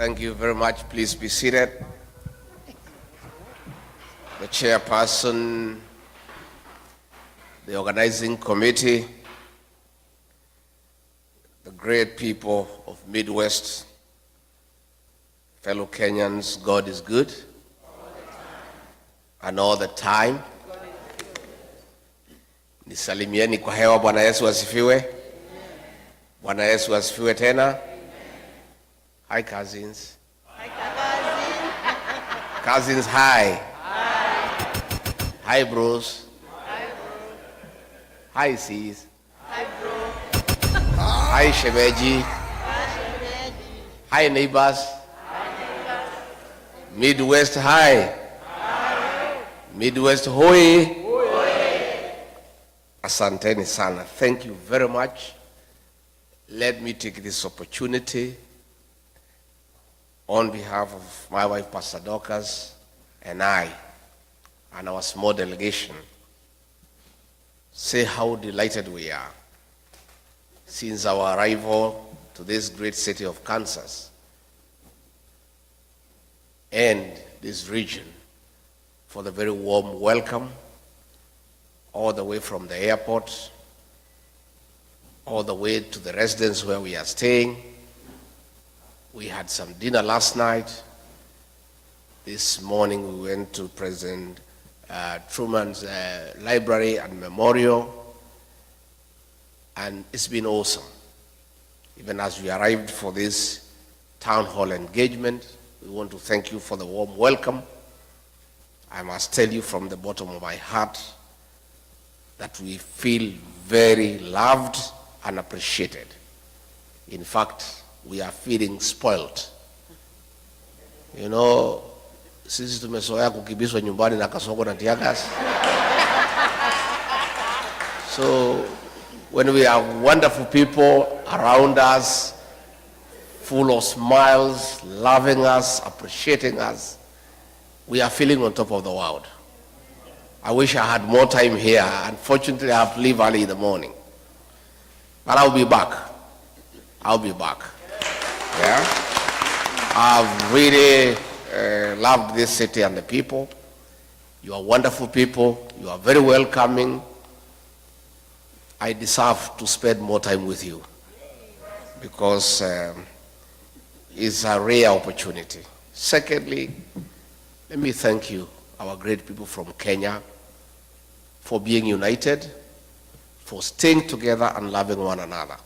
Thank you very much. Please be seated. The chairperson, the organizing committee, the great people of Midwest, fellow Kenyans, God is good. And all the time. Nisalimieni kwa hewa. Bwana Yesu asifiwe. Bwana Yesu asifiwe tena. Hi cousins. Hi cousins. Cousins, hi. Hi. Hi bros. Hi bro. Hi sis. Hi bro. Hi shemeji. Hi shemeji. Hi neighbors. Hi neighbors. Midwest, hi. Hi. Midwest, hoi. Hoi. Asanteni sana. Thank you very much. Let me take this opportunity on behalf of my wife, Pastor Dorcas, and I, and our small delegation, say how delighted we are since our arrival to this great city of Kansas and this region for the very warm welcome all the way from the airport, all the way to the residence where we are staying. We had some dinner last night. This morning we went to President Truman's library and memorial, and it's been awesome. Even as we arrived for this town hall engagement, we want to thank you for the warm welcome. I must tell you from the bottom of my heart that we feel very loved and appreciated. In fact, we are feeling spoiled. You know, sisi tumezoea kukibiswa nyumbani na kasongo na tiagas. So when we have wonderful people around us, full of smiles, loving us, appreciating us, we are feeling on top of the world. I wish I had more time here. Unfortunately, I have to leave early in the morning. But I'll be back. I'll be back. Yeah? I've really loved this city and the people. You are wonderful people. You are very welcoming. I deserve to spend more time with you because it's a rare opportunity. Secondly, let me thank you, our great people from Kenya, for being united, for staying together and loving one another.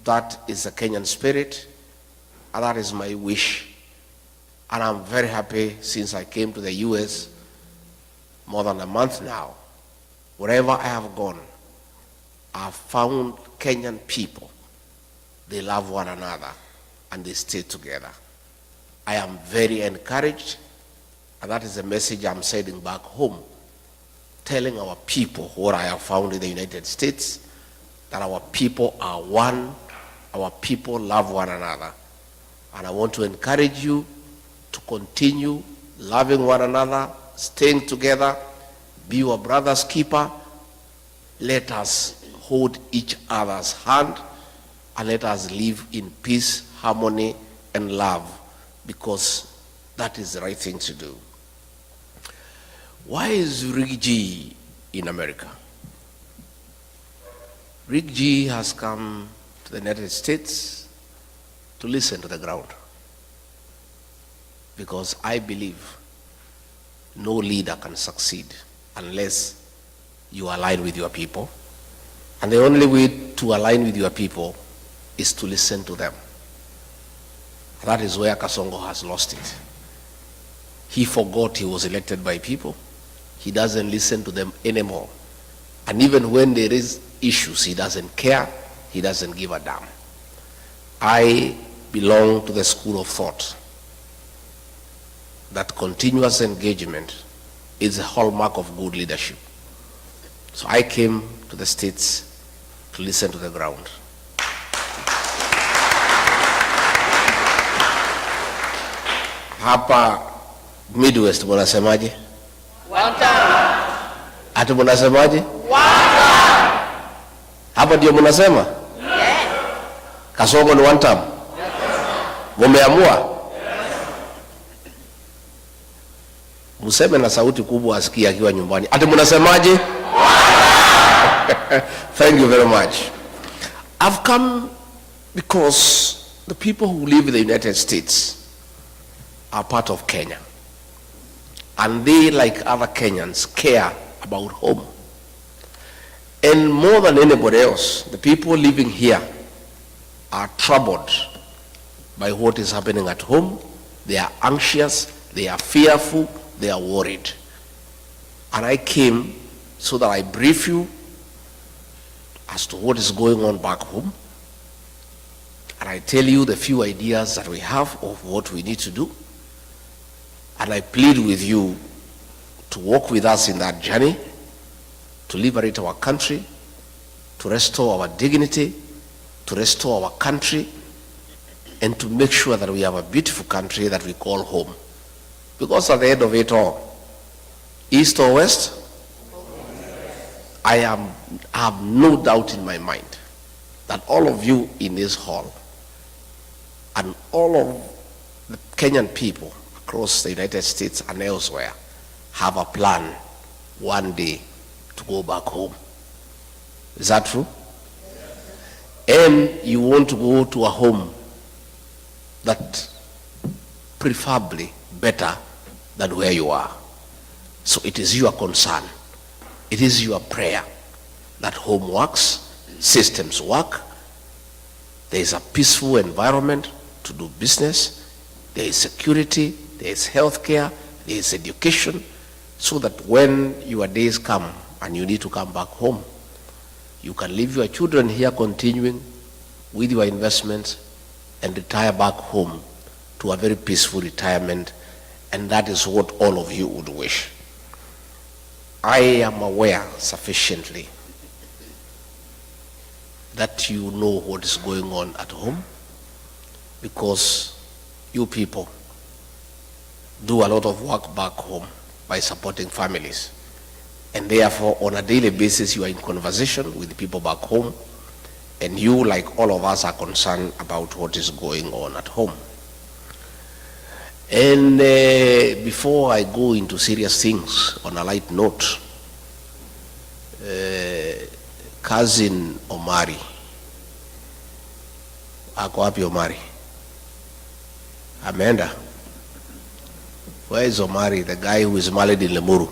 That is the Kenyan spirit, and that is my wish. And I'm very happy since I came to the US more than a month now. Wherever I have gone, I've found Kenyan people. They love one another and they stay together. I am very encouraged, and that is the message I'm sending back home, telling our people what I have found in the United States, that our people are one. Our people love one another. And I want to encourage you to continue loving one another, staying together, be your brother's keeper. Let us hold each other's hand and let us live in peace, harmony, and love, because that is the right thing to do. Why is Rigathi in America? Rigathi has come to the United States to listen to the ground, because I believe no leader can succeed unless you align with your people, and the only way to align with your people is to listen to them. That is where Kasongo has lost it. He forgot he was elected by people. He doesn't listen to them anymore, and even when there is issues, he doesn't care. He doesn't give a damn. I belong to the school of thought that continuous engagement is a hallmark of good leadership. So I came to the States to listen to the ground. Hapa Midwest munasemaje? One time. Ati munasemaje? One time. Hapa ndio munasema? Yes. Kasongo ni one term. Mumeamua? Museme na sauti kubwa asikie akiwa nyumbani. Ati munasemaje? Thank you very much. I've come because the people who live in the United States are part of Kenya. And they, like other Kenyans, care about home. And more than anybody else, the people living here are troubled by what is happening at home. They are anxious, they are fearful, they are worried. And I came so that I brief you as to what is going on back home. And I tell you the few ideas that we have of what we need to do. And I plead with you to walk with us in that journey, to liberate our country, to restore our dignity, to restore our country, and to make sure that we have a beautiful country that we call home. Because at the end of it all, east or west, I have no doubt in my mind that all of you in this hall and all of the Kenyan people across the United States and elsewhere have a plan one day to go back home. Is that true? And you want to go to a home that preferably better than where you are. So it is your concern, it is your prayer that home works, systems work, there is a peaceful environment to do business, there is security, there is healthcare, there is education, so that when your days come and you need to come back home, you can leave your children here continuing with your investments and retire back home to a very peaceful retirement, and that is what all of you would wish. I am aware sufficiently that you know what is going on at home, because you people do a lot of work back home by supporting families. And therefore, on a daily basis, you are in conversation with the people back home, and you, like all of us, are concerned about what is going on at home. And before I go into serious things, on a light note, cousin Omari, ako wapi Omari? Amenda. Where is Omari, the guy who is married in Lemuru?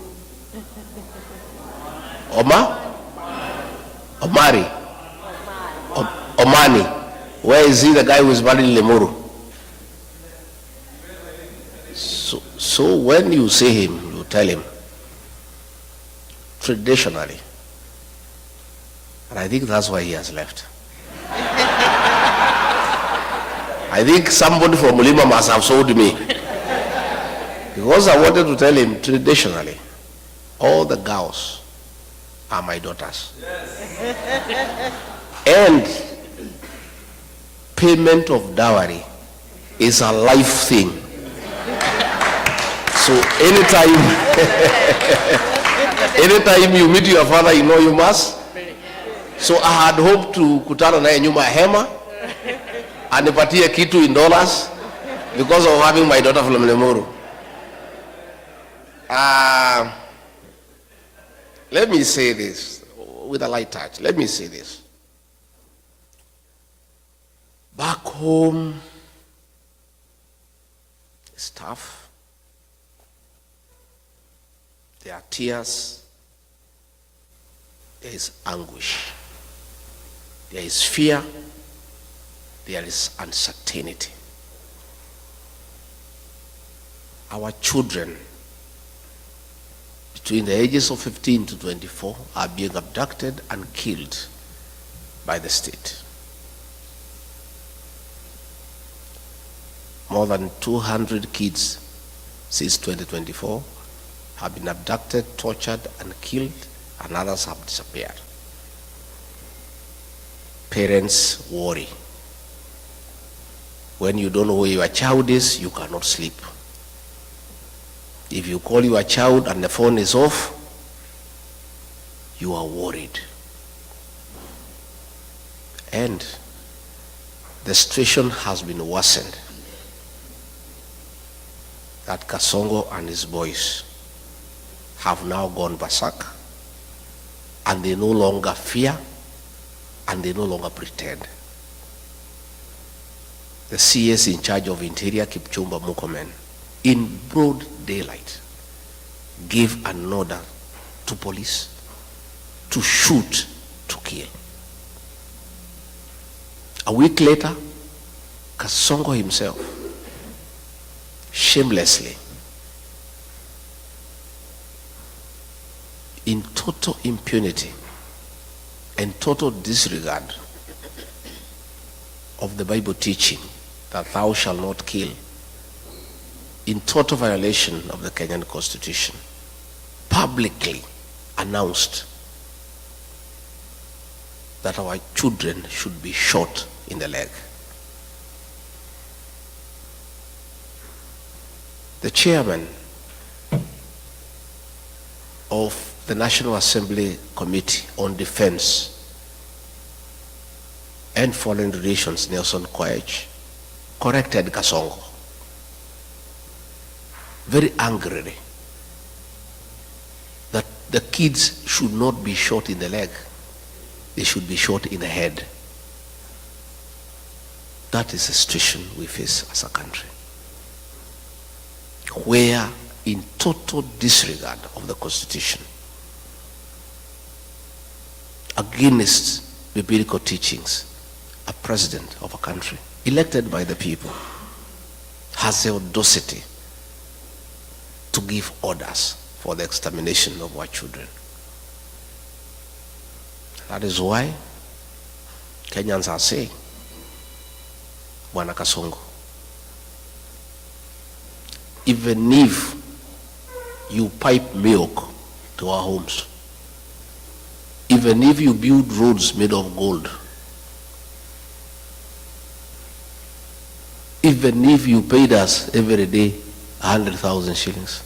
Omari? Omani. Where is he, the guy who is married in Lemuru? So when you see him, you tell him, traditionally, and I think that's why he has left. I think somebody from Mulima must have sold me. Because I wanted to tell him, traditionally, all the girls are my daughters. Yes. And payment of dowry is a life thing. So anytime you meet your father, you know you must. So I had hoped to kutana naye nyuma ya hema anipatie kitu in dollars because of having my daughter from Lemuru. Let me say this with a light touch. Let me say this. Back home, it's tough. There are tears. There is anguish. There is fear. There is uncertainty. Our children between the ages of 15 to 24 are being abducted and killed by the state. More than 200 kids since 2024 have been abducted, tortured, and killed, and others have disappeared. Parents worry. When you don't know where your child is, you cannot sleep. If you call your child and the phone is off, you are worried. And the situation has been worsened that Kasongo and his boys have now gone berserk, and they no longer fear, and they no longer pretend. The CS in charge of Interior, Kipchumba Murkomen, in broad daylight, gave an order to police to shoot, to kill. A week later, Kasongo himself, shamelessly, in total impunity and total disregard of the Bible teaching that thou shalt not kill, in total violation of the Kenyan Constitution, publicly announced that our children should be shot in the leg. The chairman of the National Assembly Committee on Defense and Foreign Relations, Nelson Koech, corrected Kasongo very angrily that the kids should not be shot in the leg, they should be shot in the head. That is the situation we face as a country, where in total disregard of the Constitution, against biblical teachings, a president of a country elected by the people has the audacity to give orders for the extermination of our children. That is why Kenyans are saying, Bwana Kasongo, even if you pipe milk to our homes, even if you build roads made of gold, even if you paid us every day 100,000 shillings,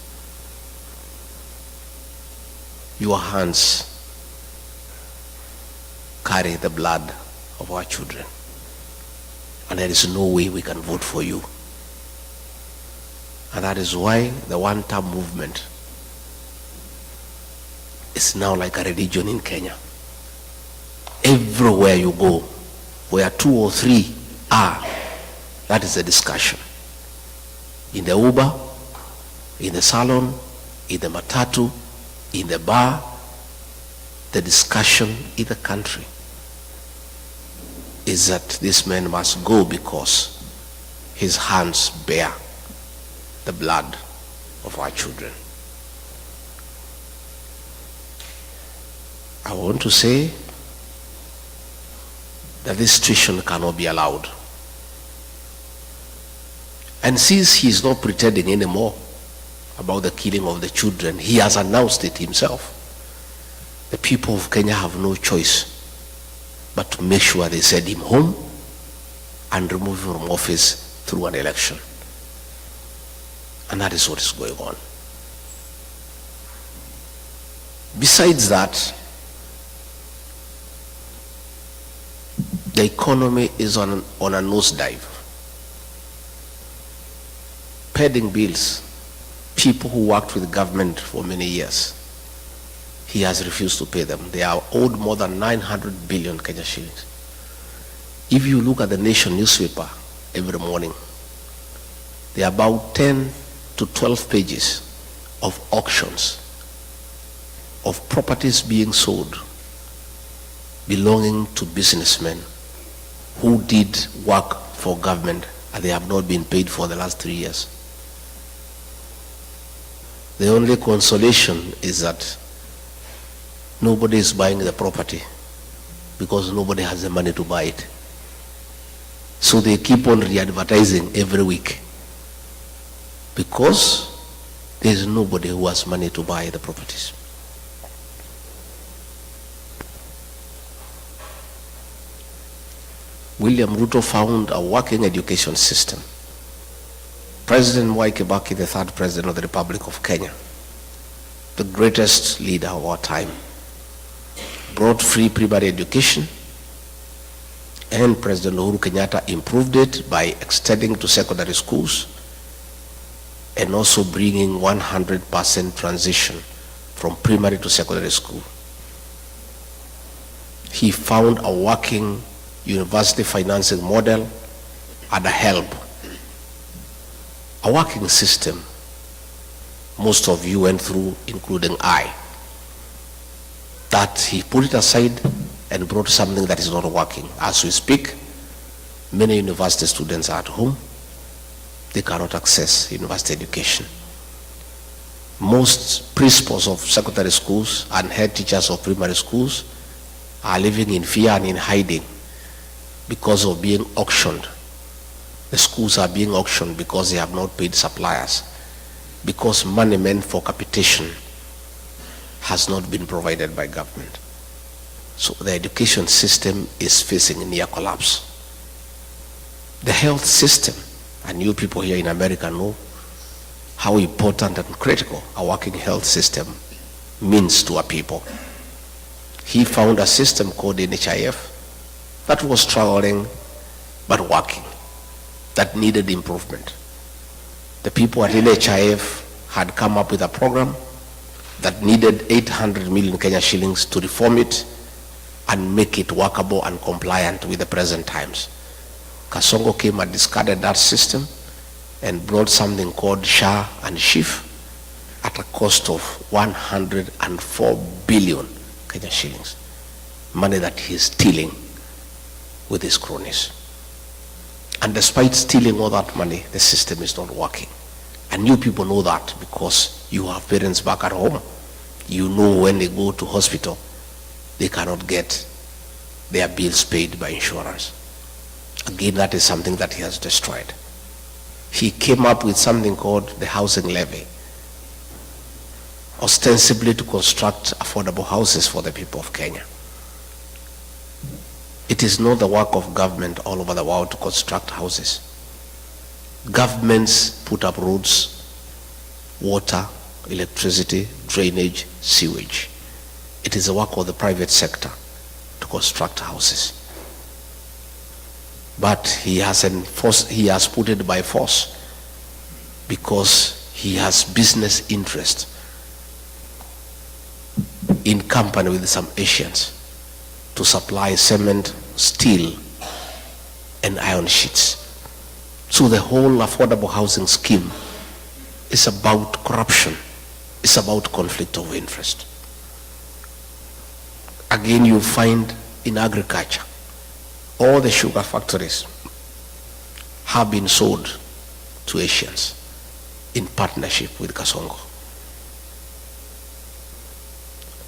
your hands carry the blood of our children, and there is no way we can vote for you. And that is why the one-term movement is now like a religion in Kenya. Everywhere you go, where 2 or 3 are, that is the discussion. In the Uber, in the salon, in the matatu, in the bar, the discussion in the country is that this man must go because his hands bear the blood of our children. I want to say that this situation cannot be allowed. And since he is not pretending anymore about the killing of the children, he has announced it himself. The people of Kenya have no choice but to make sure they send him home and remove him from office through an election. And that is what is going on. Besides that, the economy is on a nosedive. Pending bills, people who worked with the government for many years, he has refused to pay them. They are owed more than 900 billion Kenya shillings. If you look at the Nation newspaper every morning, there are about 10 to 12 pages of auctions of properties being sold belonging to businessmen who did work for government and they have not been paid for the last 3 years. The only consolation is that nobody is buying the property because nobody has the money to buy it. So they keep on re-advertising every week because there is nobody who has money to buy the properties. William Ruto found a working education system. President Mwai Kibaki, the third president of the Republic of Kenya, the greatest leader of our time, brought free primary education, and President Uhuru Kenyatta improved it by extending to secondary schools and also bringing 100% transition from primary to secondary school. He found a working university financing model and a help, a working system most of you went through, including I, that he put it aside and brought something that is not working. As we speak, many university students are at home. They cannot access university education. Most principals of secondary schools and head teachers of primary schools are living in fear and in hiding because of being auctioned. The schools are being auctioned because they have not paid suppliers, because money meant for capitation has not been provided by government. So the education system is facing near collapse. The health system, and you people here in America know how important and critical a working health system means to our people. He found a system called NHIF that was struggling but working, that needed improvement. The people at NHIF had come up with a program that needed 800 million Kenya shillings to reform it and make it workable and compliant with the present times. Kasongo came and discarded that system and brought something called SHA and SHIF at a cost of 104 billion Kenya shillings, money that he's stealing with his cronies. And despite stealing all that money, the system is not working. And you people know that because you have parents back at home. You know when they go to hospital, they cannot get their bills paid by insurance. Again, that is something that he has destroyed. He came up with something called the housing levy, ostensibly to construct affordable houses for the people of Kenya. It is not the work of government all over the world to construct houses. Governments put up roads, water, electricity, drainage, sewage. It is the work of the private sector to construct houses. But he has put it by force because he has business interest in company with some Asians to supply cement, steel, and iron sheets. So the whole affordable housing scheme is about corruption. It's about conflict of interest. Again, you find in agriculture, all the sugar factories have been sold to Asians in partnership with Kasongo.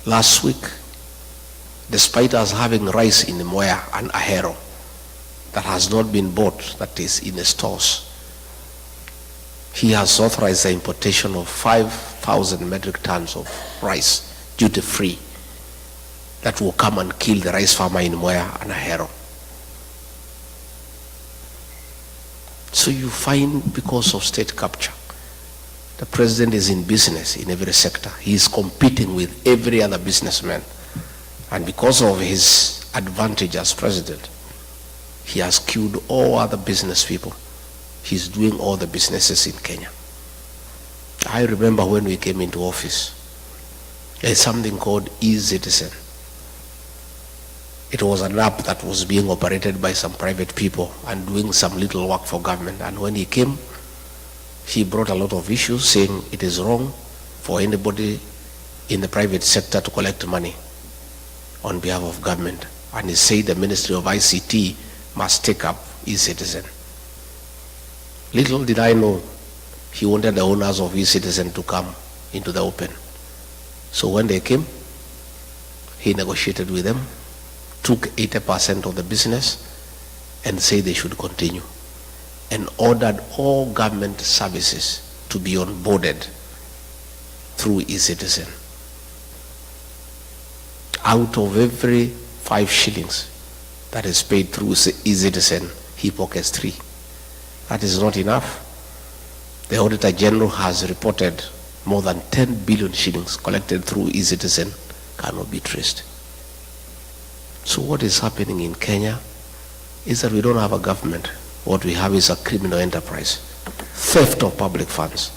Last week, despite us having rice in Moya and Ahero that has not been bought, that is in the stores, he has authorized the importation of 5,000 metric tons of rice, duty-free, that will come and kill the rice farmer in Moya and Ahero. So you find, because of state capture, the president is in business in every sector. He is competing with every other businessman. And because of his advantage as president, he has killed all other business people. He's doing all the businesses in Kenya. I remember when we came into office, there's something called e-Citizen. It was an app that was being operated by some private people and doing some little work for government. And when he came, he brought a lot of issues saying it is wrong for anybody in the private sector to collect money on behalf of government. And he said the Ministry of ICT must take up e-Citizen. Little did I know, he wanted the owners of e-Citizen to come into the open. So when they came, he negotiated with them, took 80% of the business and said they should continue, and ordered all government services to be onboarded through e-Citizen. Out of every 5 shillings that is paid through e-Citizen, he pockets 3. That is not enough. The Auditor General has reported more than 10 billion shillings collected through e-Citizen cannot be traced. So what is happening in Kenya is that we don't have a government. What we have is a criminal enterprise, theft of public funds,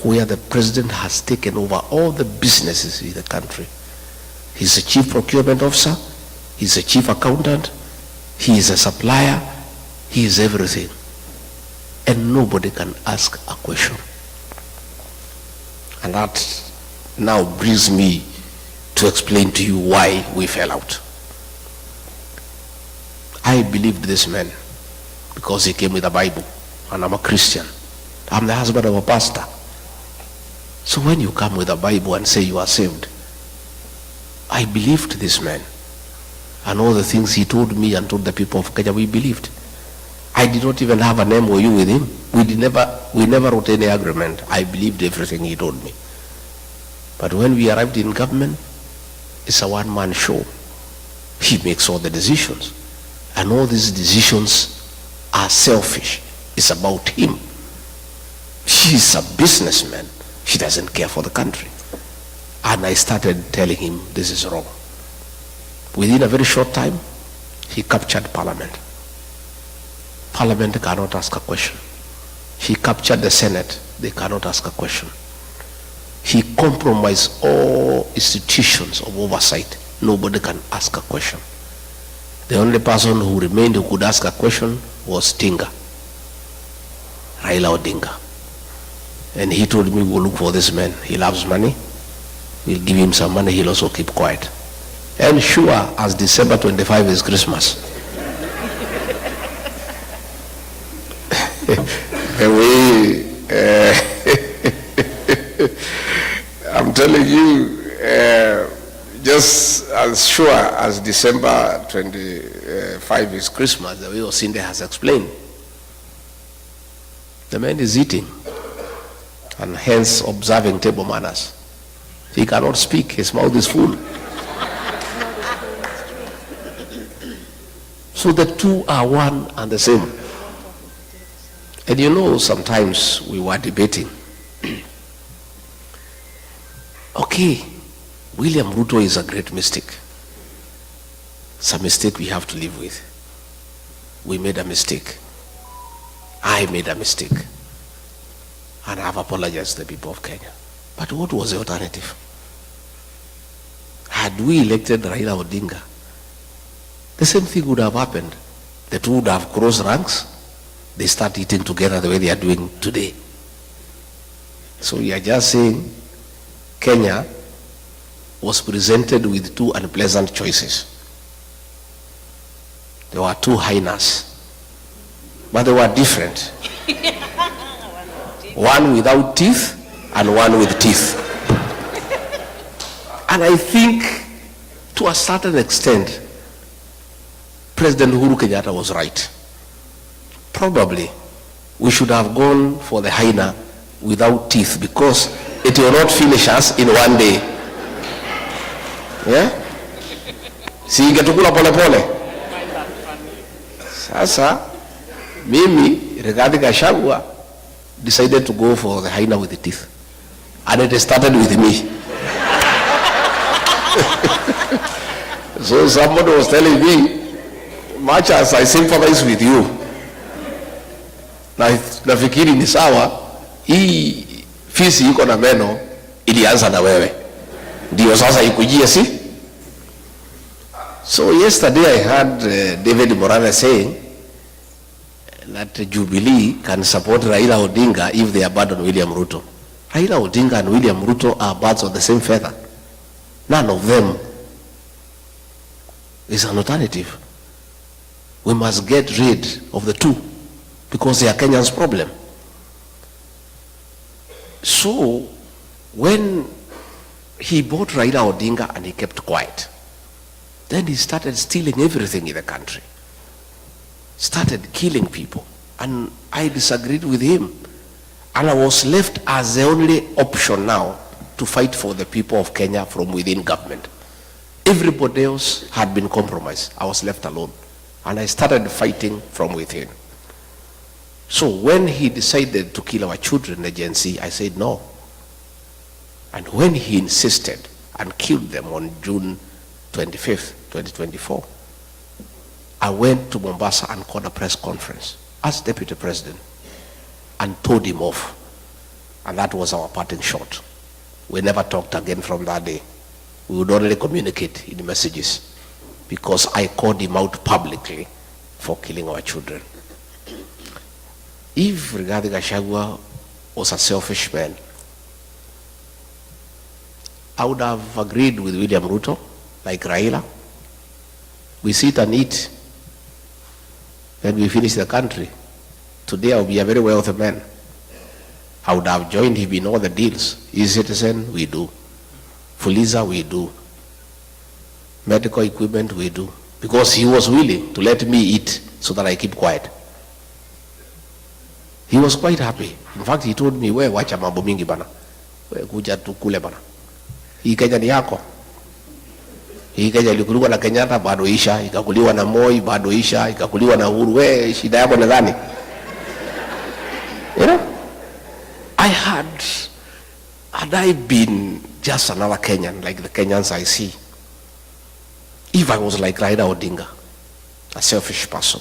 where the president has taken over all the businesses in the country. He's a chief procurement officer, he's a chief accountant, he is a supplier, he is everything. And nobody can ask a question. And that now brings me to explain to you why we fell out. I believed this man because he came with a Bible, and I'm a Christian. I'm the husband of a pastor. So when you come with a Bible and say you are saved, I believed this man. And all the things he told me and told the people of Kenya, we believed. I did not even have an MOU with him. We never wrote any agreement. I believed everything he told me. But when we arrived in government, it's a one-man show. He makes all the decisions. And all these decisions are selfish. It's about him. He's a businessman. He doesn't care for the country. And I started telling him this is wrong. Within a very short time, he captured Parliament. Parliament cannot ask a question. He captured the Senate. They cannot ask a question. He compromised all institutions of oversight. Nobody can ask a question. The only person who remained who could ask a question was Tinga, Raila Odinga. And he told me, we'll look for this man. He loves money. We'll give him some money. He'll also keep quiet. And sure as December 25 is Christmas. I'm telling you, just as sure as December 25 is Christmas, the way Osinde has explained, the man is eating and hence observing table manners. He cannot speak, his mouth is full. So the two are one and the same. And you know, sometimes we were debating. Okay, William Ruto is a great mistake. It's a mistake we have to live with. We made a mistake. I made a mistake. And I have apologized to the people of Kenya. But what was the alternative? Had we elected Raila Odinga, the same thing would have happened. The two would have crossed ranks. They start eating together the way they are doing today. So we are just saying Kenya was presented with two unpleasant choices. There were two hyenas, but they were different. One without teeth and one with teeth. And I think to a certain extent, President Uhuru Kenyatta was right. Probably we should have gone for the hyena without teeth because it will not finish us in one day. Yeah? Si ingetukula pole pole. Sasa mimi Rigathi Gachagua decided to go for the hyena with the teeth. And it started with me. So somebody was telling me, much as I sympathize with you, nafikiri ni sawa, hii fisi iko na meno ilianza na wewe. Ndio sasa ikujie si? So yesterday I heard David Morales saying that Jubilee can support Raila Odinga if they abandon William Ruto. Raila Odinga and William Ruto are birds of the same feather. None of them is an alternative. We must get rid of the two because they are Kenya's problem. So when he bought Raila Odinga and he kept quiet, then he started stealing everything in the country. Started killing people. And I disagreed with him. And I was left as the only option now to fight for the people of Kenya from within government. Everybody else had been compromised. I was left alone. And I started fighting from within. So when he decided to kill our children, the Gen Z, I said no. And when he insisted and killed them on June 25th, 2024, I went to Mombasa and called a press conference as deputy president and told him off. And that was our parting shot. We never talked again from that day. We would only communicate in messages because I called him out publicly for killing our children. If Rigathi Gachagua was a selfish man, I would have agreed with William Ruto, like Raila. We sit and eat, then we finish the country. Today I will be a very wealthy man. I would have joined him in all the deals. E-Citizen, we do. Fuliza, we do. Medical equipment, we do. Because he was willing to let me eat so that I keep quiet. He was quite happy. In fact, he told me, we wacha mambo mingi bana. We kuja tukule bana. Hii Kenya ni yako. Hii Kenya ilikuliwa na Kenyatta bado isha, ikakuliwa na Moi bado isha, ikakuliwa na Uhuru. We shida yako ni gani? You know? Had I been just another Kenyan, like the Kenyans I see, if I was like Raila Odinga, a selfish person,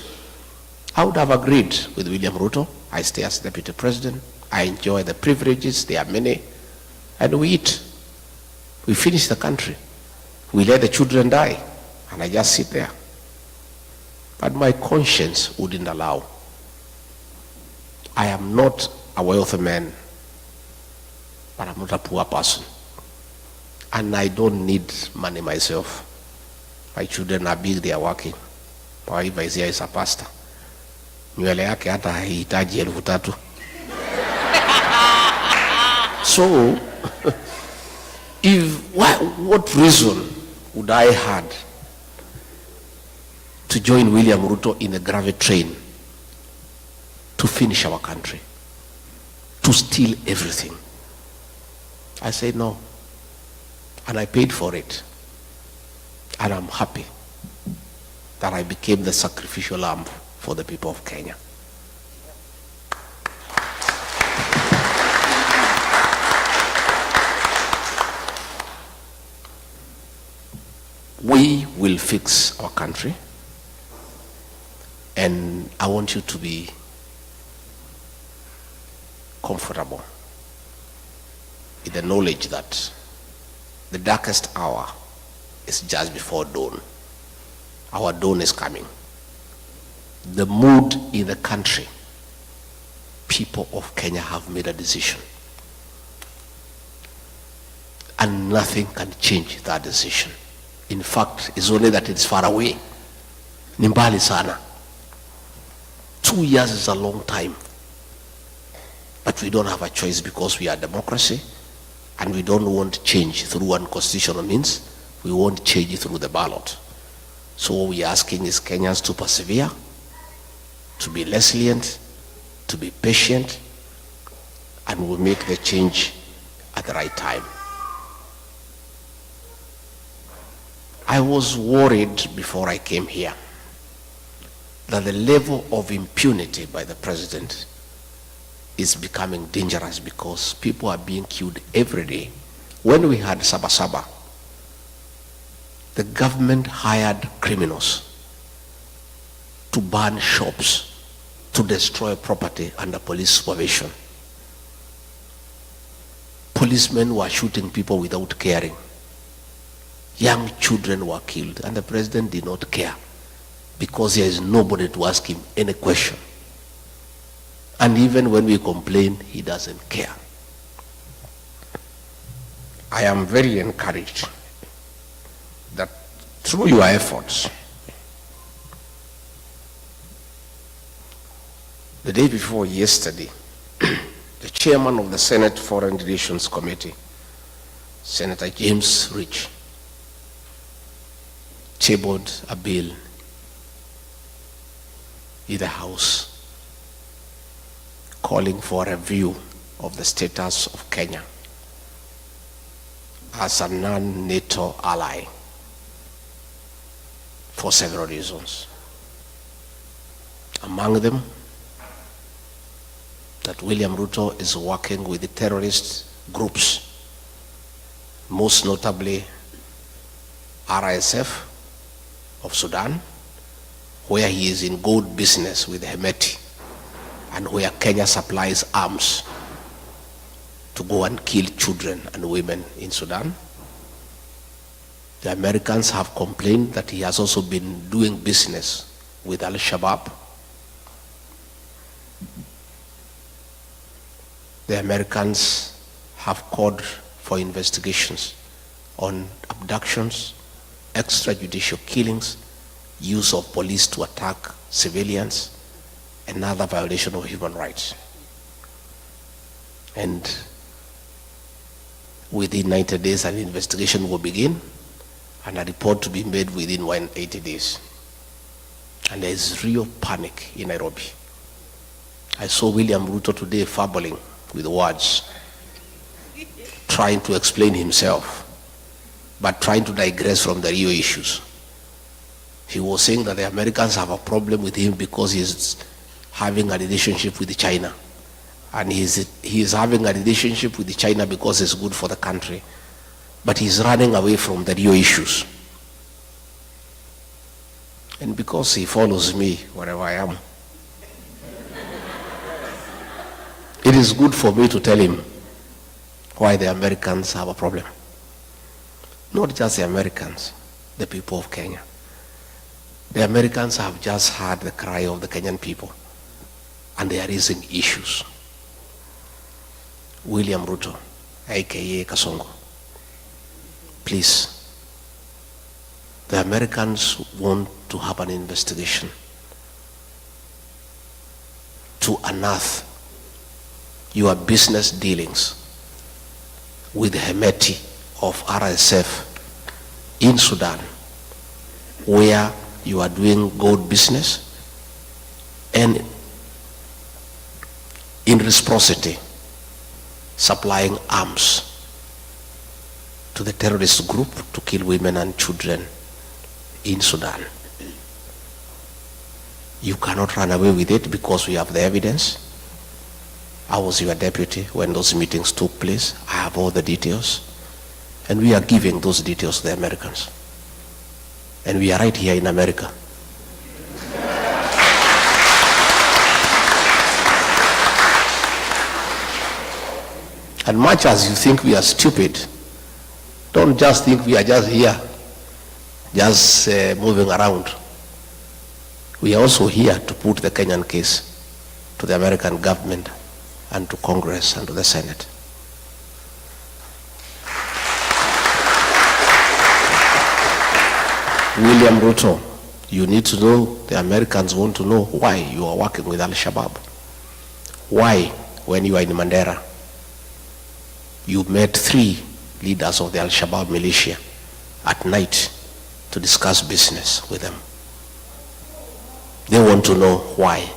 I would have agreed with William Ruto. I stay as deputy president. I enjoy the privileges, there are many, and we eat. We finish the country. We let the children die, and I just sit there. But my conscience wouldn't allow. I am not a wealthy man, but I'm not a poor person. And I don't need money myself. My children are big, they are working. My wife is here, is a pastor. Nywele yake hata hahitaji 3,000. So, what reason would I had to join William Ruto in a gravity train to finish our country, to steal everything? I said no, and I paid for it, and I'm happy that I became the sacrificial lamb for the people of Kenya. We will fix our country, and I want you to be comfortable with the knowledge that the darkest hour is just before dawn. Our dawn is coming. The mood in the country, people of Kenya have made a decision, and nothing can change that decision. In fact, it's only that it's far away. Ni mbali sana. 2 years is a long time. But we don't have a choice because we are democracy, and we don't want change through unconstitutional means. We want change through the ballot. So what we are asking is Kenyans to persevere, to be resilient, to be patient, and we'll make the change at the right time. I was worried before I came here that the level of impunity by the president is becoming dangerous because people are being killed every day. When we had Sabasaba, the government hired criminals to burn shops, to destroy property under police supervision. Policemen were shooting people without caring. Young children were killed, and the president did not care because there is nobody to ask him any question. And even when we complain, he doesn't care. I am very encouraged that through your efforts, the day before yesterday, the chairman of the Senate Foreign Relations Committee, Senator James Rich, tabled a bill in the House calling for a review of the status of Kenya as a non-NATO ally for several reasons. Among them, that William Ruto is working with the terrorist groups, most notably RSF of Sudan, where he is in gold business with Hemeti, and where Kenya supplies arms. to go and kill children and women in Sudan. The Americans have complained that he has also been doing business with Al-Shabaab. The Americans have called for investigations on abductions, extrajudicial killings, use of police to attack civilians, and other violation of human rights. And within 90 days, an investigation will begin and a report to be made within 180 days. And there is real panic in Nairobi. I saw William Ruto today fumbling with words, trying to explain himself, but trying to digress from the real issues. He was saying that the Americans have a problem with him because he's having a relationship with China. And he is having a relationship with China because it's good for the country. But he's running away from the real issues. And because he follows me wherever I am, it is good for me to tell him why the Americans have a problem. Not just the Americans, the people of Kenya. The Americans have just heard the cry of the Kenyan people, and they are raising issues. William Ruto, aka Kasongo, please, the Americans want to have an investigation to unearth your business dealings with the Hemeti of RSF in Sudan, where you are doing gold business, and in reciprocity supplying arms to the terrorist group to kill women and children in Sudan. You cannot run away with it because we have the evidence. I was your deputy when those meetings took place. I have all the details, and we are giving those details to the Americans. And we are right here in America. And much as you think we are stupid, don't just think we are just here, just moving around. We are also here to put the Kenyan case to the American government and to Congress and to the Senate. William Ruto, you need to know, the Americans want to know why you are working with Al-Shabaab. Why, when you are in Mandera, you met 3 leaders of the Al-Shabaab militia at night to discuss business with them. They want to know why.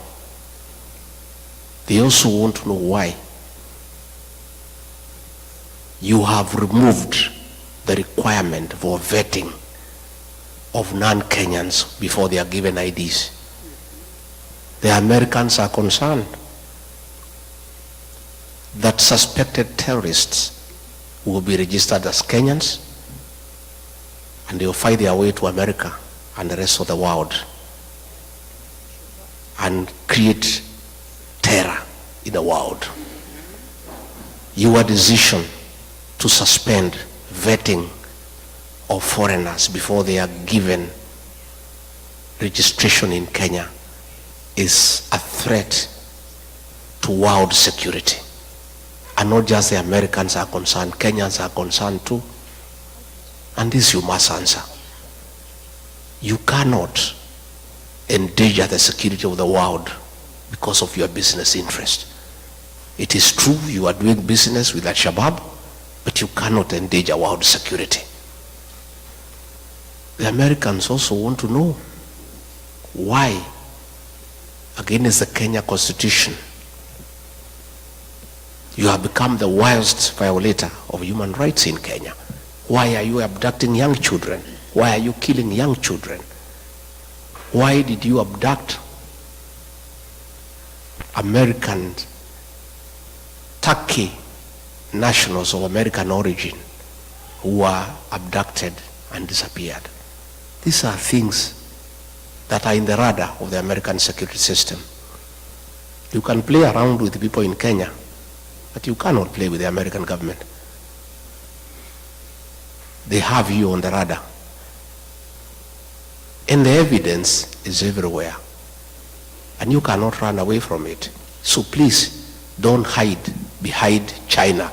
They also want to know why you have removed the requirement for vetting of non-Kenyans before they are given IDs. The Americans are concerned that suspected terrorists will be registered as Kenyans, and they will find their way to America and the rest of the world and create terror in the world. Your decision to suspend vetting of foreigners before they are given registration in Kenya is a threat to world security. And not just the Americans are concerned, Kenyans are concerned too. And this you must answer. You cannot endanger the security of the world because of your business interest. It is true you are doing business with Al-Shabaab, but you cannot endanger world security. The Americans also want to know why, against the Kenya Constitution, you have become the worst violator of human rights in Kenya. Why are you abducting young children? Why are you killing young children? Why did you abduct American, Turkey nationals of American origin who were abducted and disappeared? These are things that are in the radar of the American security system. You can play around with people in Kenya But you cannot play with the American government. They have you on the radar. And the evidence is everywhere. And you cannot run away from it. So please, don't hide behind China.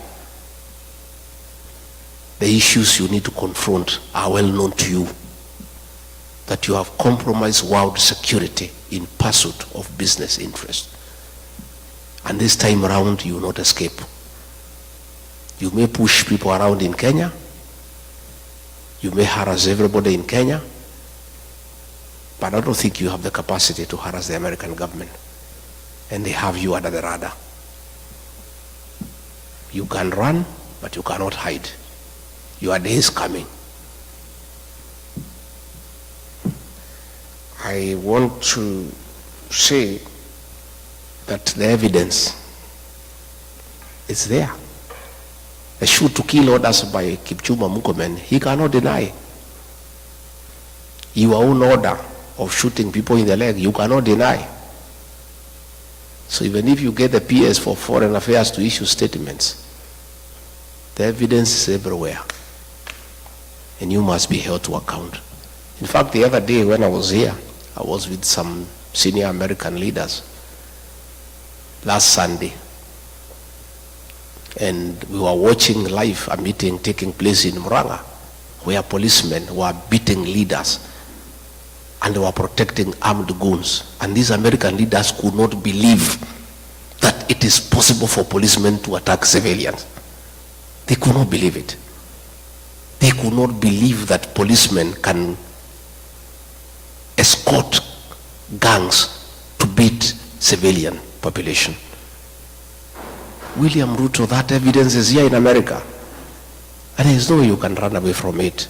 The issues you need to confront are well known to you. That you have compromised world security in pursuit of business interest. And this time around, you will not escape. You may push people around in Kenya. You may harass everybody in Kenya. But I don't think you have the capacity to harass the American government. And they have you under the radar. You can run, but you cannot hide. Your day is coming. I want to say that the evidence is there. The shoot to kill orders by Kipchumba Murkomen, he cannot deny. Your own order of shooting people in the leg, you cannot deny. So even if you get the PS for Foreign Affairs to issue statements, the evidence is everywhere. And you must be held to account. In fact, the other day when I was here, I was with some senior American leaders last Sunday. And we were watching live a meeting taking place in Muranga, where policemen were beating leaders and they were protecting armed goons. And these American leaders could not believe that it is possible for policemen to attack civilians. They could not believe it. They could not believe that policemen can escort gangs to beat civilian population. William Ruto, that evidence is here in America. And there is no way you can run away from it.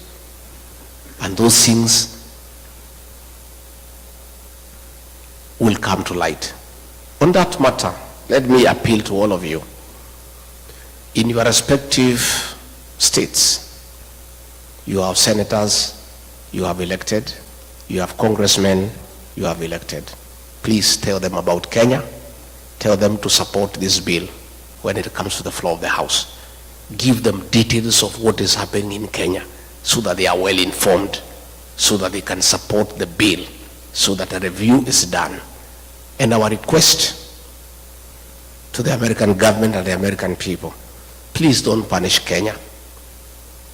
And those things will come to light. On that matter, let me appeal to all of you. In your respective states, you have senators, you have elected, you have congressmen, you have elected. Please tell them about Kenya. Tell them to support this bill when it comes to the floor of the House. Give them details of what is happening in Kenya so that they are well informed, so that they can support the bill, so that a review is done. And our request to the American government and the American people, please don't punish Kenya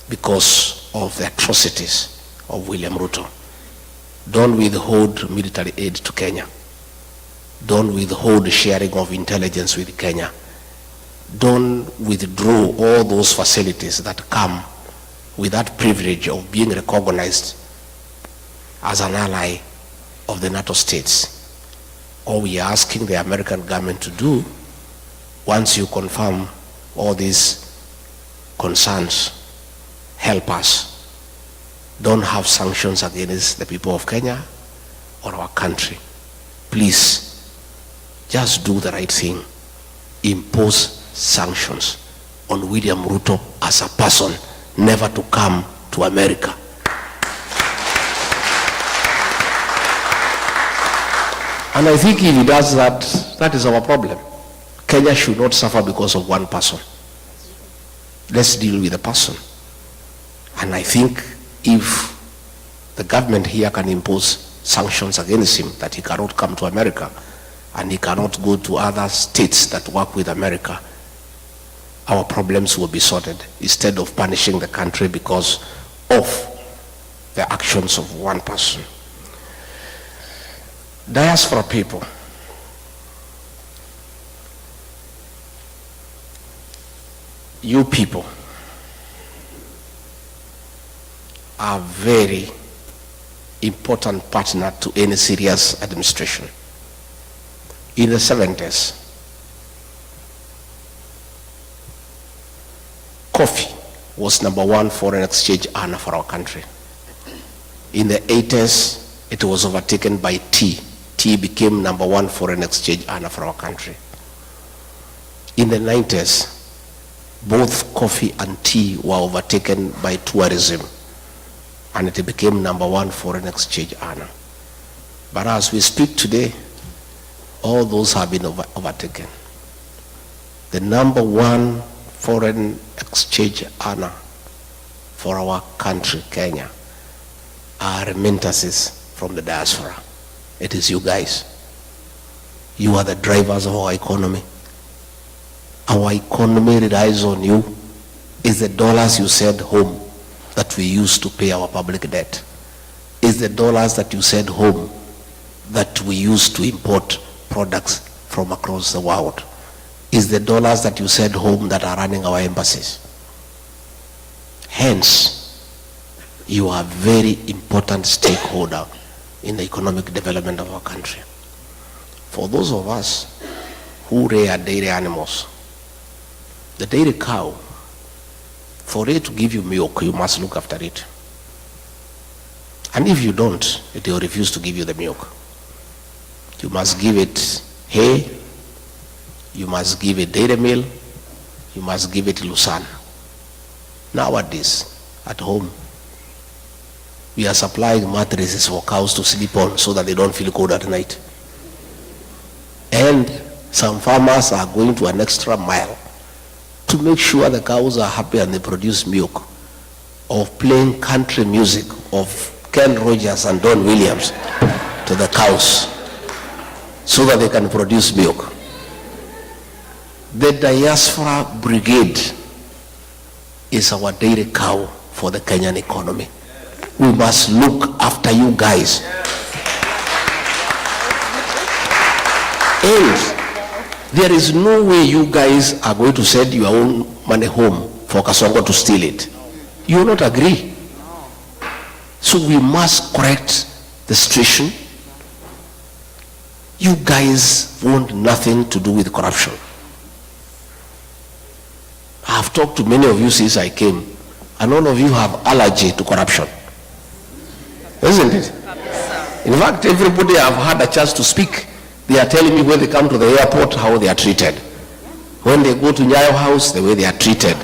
because of the atrocities of William Ruto. Don't withhold military aid to Kenya. Don't withhold sharing of intelligence with Kenya. Don't withdraw all those facilities that come with that privilege of being recognized as an ally of the NATO states. All we are asking the American government to do, once you confirm all these concerns, help us. Don't have sanctions against the people of Kenya or our country. Please, just do the right thing. Impose sanctions on William Ruto as a person, never to come to America. And I think if he does that, that is our problem. Kenya should not suffer because of one person. Let's deal with the person. And I think if the government here can impose sanctions against him, that he cannot come to America and he cannot go to other states that work with America, our problems will be sorted instead of punishing the country because of the actions of one person. Diaspora people, you people are very important partner to any serious administration. In the 70s, coffee was #1 foreign exchange earner for our country. In the 80s, it was overtaken by tea. Tea became #1 foreign exchange earner for our country. In the 90s, both coffee and tea were overtaken by tourism, and it became #1 foreign exchange earner. But as we speak today, all those have been overtaken. the #1 foreign exchange earner for our country, Kenya, are remittances from the diaspora. It is you guys. You are the drivers of our economy. Our economy relies on you. It's the dollars you send home that we use to pay our public debt. It's the dollars that you send home that we use to import products from across the world. It's the dollars that you send home that are running our embassies. Hence, you are a very important stakeholder in the economic development of our country. For those of us who rear dairy animals, the dairy cow, for it to give you milk, you must look after it. And if you don't, it will refuse to give you the milk. You must give it hay, you must give it dairy meal, you must give it lucerne. Nowadays, at home, we are supplying mattresses for cows to sleep on so that they don't feel cold at night. And some farmers are going to an extra mile to make sure the cows are happy and they produce milk, of playing country music of Ken Rogers and Don Williams to the cows so that they can produce milk. The Diaspora Brigade is our dairy cow for the Kenyan economy. We must look after you guys. And there is no way you guys are going to send your own money home for Kasongo to steal it. You will not agree. So we must correct the situation. You guys want nothing to do with corruption. I have talked to many of you since I came, and all of you have allergy to corruption. Isn't it? In fact, everybody I've had a chance to speak, they are telling me when they come to the airport how they are treated. When they go to Nyayo House, the way they are treated.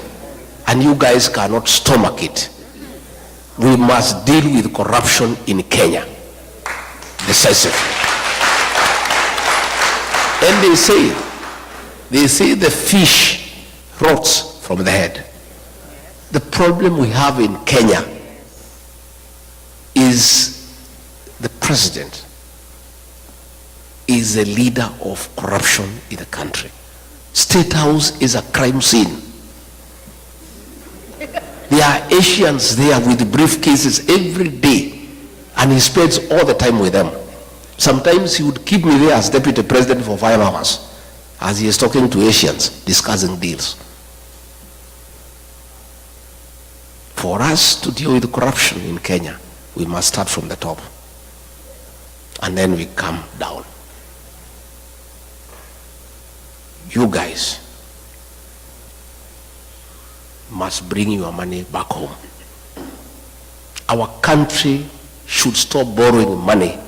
And you guys cannot stomach it. We must deal with corruption in Kenya decisively. And they say the fish rots from the head. The problem we have in Kenya is the president is a leader of corruption in the country. State House is a crime scene. There are Asians there with briefcases every day, and he spends all the time with them. Sometimes he would keep me there as deputy president for 5 hours as he is talking to Asians, discussing deals. For us to deal with corruption in Kenya, we must start from the top, and then we come down. You guys must bring your money back home. Our country should stop borrowing money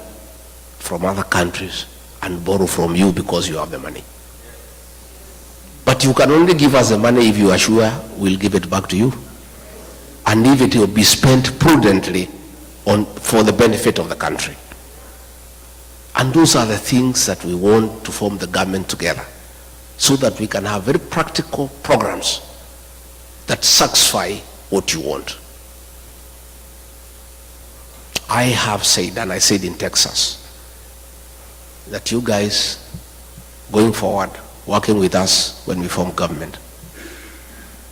from other countries and borrow from you because you have the money. But you can only give us the money if you are sure we'll give it back to you, and if it will be spent prudently for the benefit of the country. And those are the things that we want to form the government together, so that we can have very practical programs that satisfy what you want. I have said, and I said in Texas, that you guys, going forward, working with us when we form government,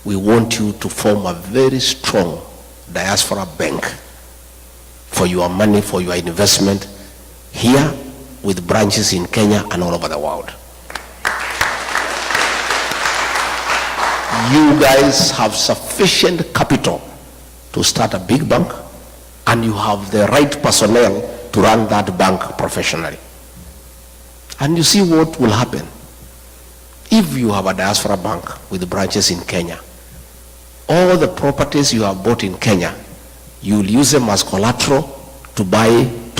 we want you to form a very strong diaspora bank for your money, for your investment here, with branches in Kenya and all over the world. You guys have sufficient capital to start a big bank, and you have the right personnel to run that bank professionally. And you see what will happen if you have a diaspora bank with branches in Kenya. All the properties you have bought in Kenya, you will use them as collateral to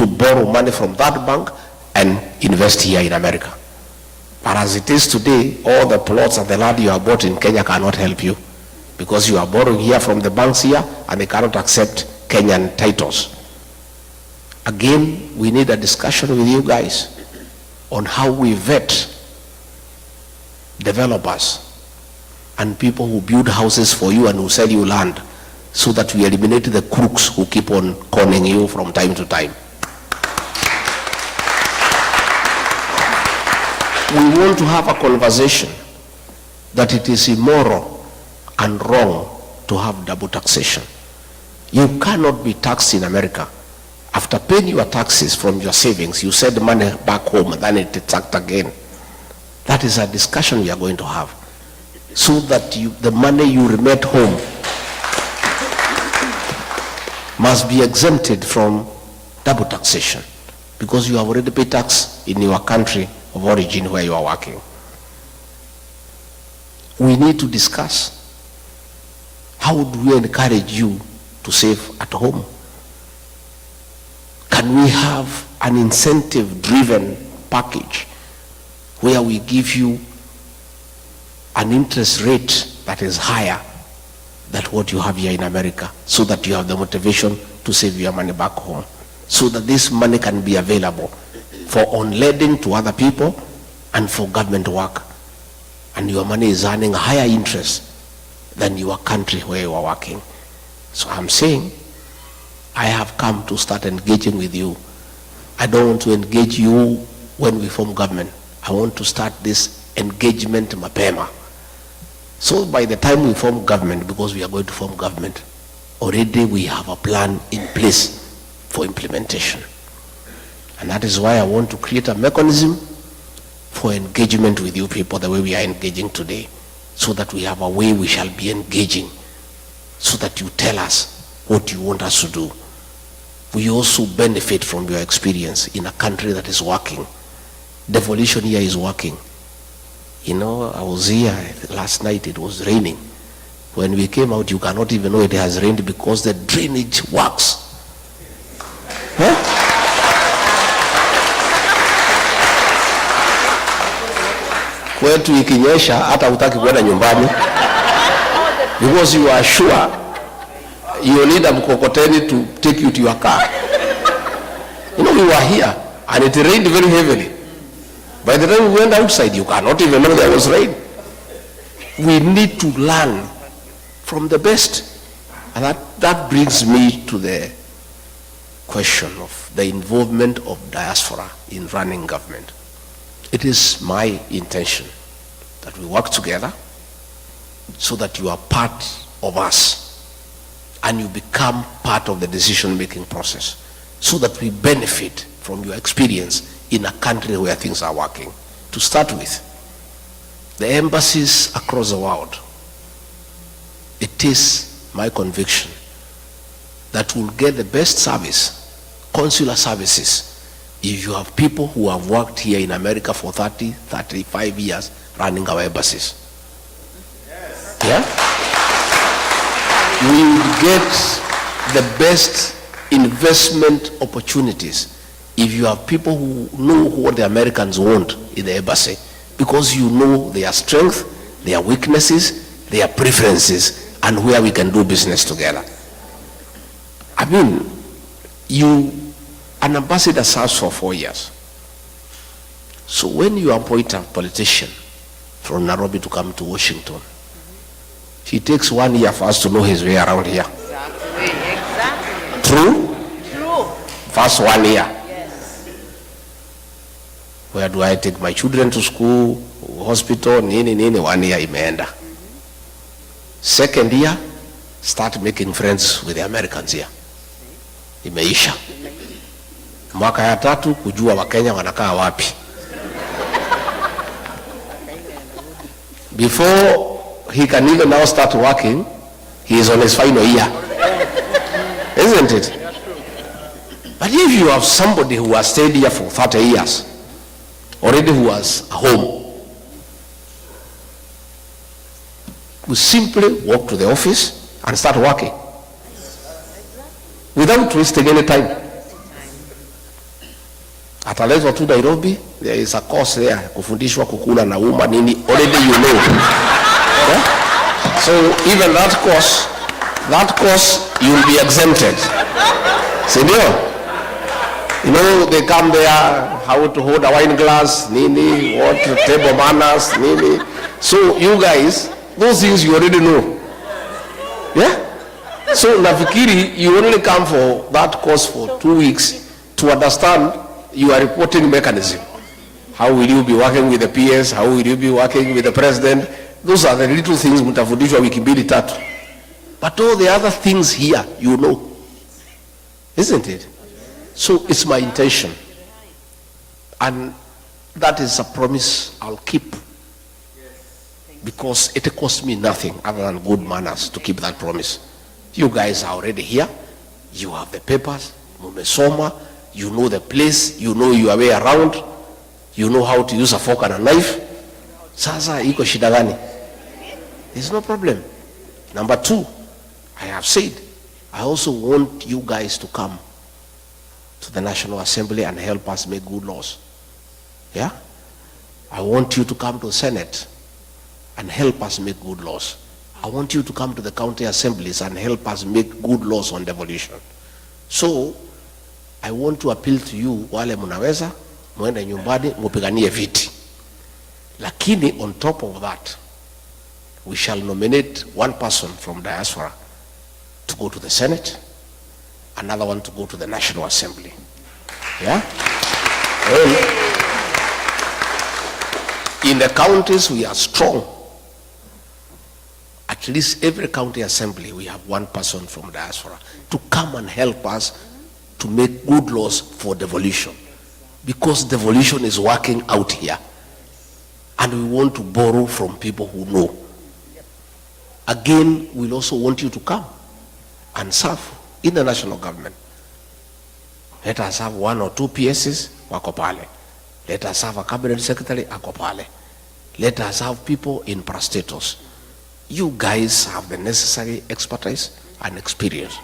borrow money from that bank and invest here in America. But as it is today, all the plots and the land you have bought in Kenya cannot help you, because you are borrowing here from the banks here and they cannot accept Kenyan titles. Again, we need a discussion with you guys on how we vet developers and people who build houses for you and who sell you land, so that we eliminate the crooks who keep on conning you from time to time. We want to have a conversation that it is immoral and wrong to have double taxation. You cannot be taxed in America. After paying your taxes from your savings, you send money back home and then it is taxed again. That is a discussion we are going to have, so that the money you remit home must be exempted from double taxation, because you have already paid tax in your country of origin where you are working. We need to discuss, how do we encourage you to save at home? Can we have an incentive-driven package where we give you an interest rate that is higher than what you have here in America, so that you have the motivation to save your money back home, so that this money can be available for on-lending to other people and for government work, and your money is earning a higher interest than your country where you are working. So I'm saying, I have come to start engaging with you. I don't want to engage you when we form government. I want to start this engagement mapema. So by the time we form government, because we are going to form government, already we have a plan in place for implementation. And that is why I want to create a mechanism for engagement with you people the way we are engaging today, so that we have a way we shall be engaging, so that you tell us what you want us to do. We also benefit from your experience in a country that is working. Devolution here is working. You know, I was here last night, it was raining. When we came out, you cannot even know it has rained because the drainage works. Huh? Kwetu ikinyesha hata hutaki kwenda nyumbani, because you are sure you need a mkokoteni to take you to your car. You know, we were here and it rained very heavily. By the time we went outside, you cannot even know there was rain. We need to learn from the best. And that brings me to the question of the involvement of diaspora in running government. It is my intention that we work together so that you are part of us and you become part of the decision-making process, so that we benefit from your experience in a country where things are working. To start with, the embassies across the world, it is my conviction that we'll get the best service, consular services, if you have people who have worked here in America for 30, 35 years running our embassies. Yes. Yeah? We will get the best investment opportunities if you have people who know what the Americans want in the embassy, because you know their strength, their weaknesses, their preferences, and where we can do business together. I mean, an ambassador serves for 4 years. So when you appoint a politician from Nairobi to come to Washington, he takes 1 year for us to know his way around here. Exactly. True? True. First 1 year. Yes. Where do I take my children to school, hospital, nini, 1 year imeenda. Second year, start making friends with the Americans here. Imeisha. Mwaka ya 3, kujua Wakenya wanakaa wapi. Before he can even now start working, he is on his final year. Isn't it? But if you have somebody who has stayed here for 30 years, already who has a home, we simply walk to the office and start working without wasting any time. Ataletwa tu Nairobi, there is a course there, kufundishwa kukula na uma nini, already you know. Yeah? So even that course you will be exempted. Senor, you know, they come there, how to hold a wine glass, nini, what table manners, nini. So you guys, Those things you already know. Yeah? So nafikiri, you only come for that course for 2 weeks to understand your reporting mechanism. How will you be working with the PS? How will you be working with the president? Those are the little things mtafundishwa wiki mbili tatu. But all the other things here, you know. Isn't it? So it's my intention. And that is a promise I'll keep. Because it costs me nothing other than good manners to keep that promise. You guys are already here. You have the papers. Mumesoma. You know the place. You know your way around. You know how to use a fork and a knife. Sasa iko shida gani? There's no problem. Number 2, I have said, I also want you guys to come to the National Assembly and help us make good laws. Yeah? I want you to come to the Senate and help us make good laws. I want you to come to the county assemblies and help us make good laws on devolution. So, I want to appeal to you, wale munaweza, muende nyumbani, mupiganie viti. Lakini on top of that, we shall nominate one person from Diaspora to go to the Senate, another one to go to the National Assembly. Yeah? Well, in the counties we are strong. At least every county assembly we have one person from Diaspora to come and help us to make good laws for devolution. Because devolution is working out here. And we want to borrow from people who know. Again, we'll also want you to come and serve in the national government. Let us have 1 or 2 PSs, wako pale. Let us have a cabinet secretary, ako pale. Let us have people in parastatus. You guys have the necessary expertise and experience.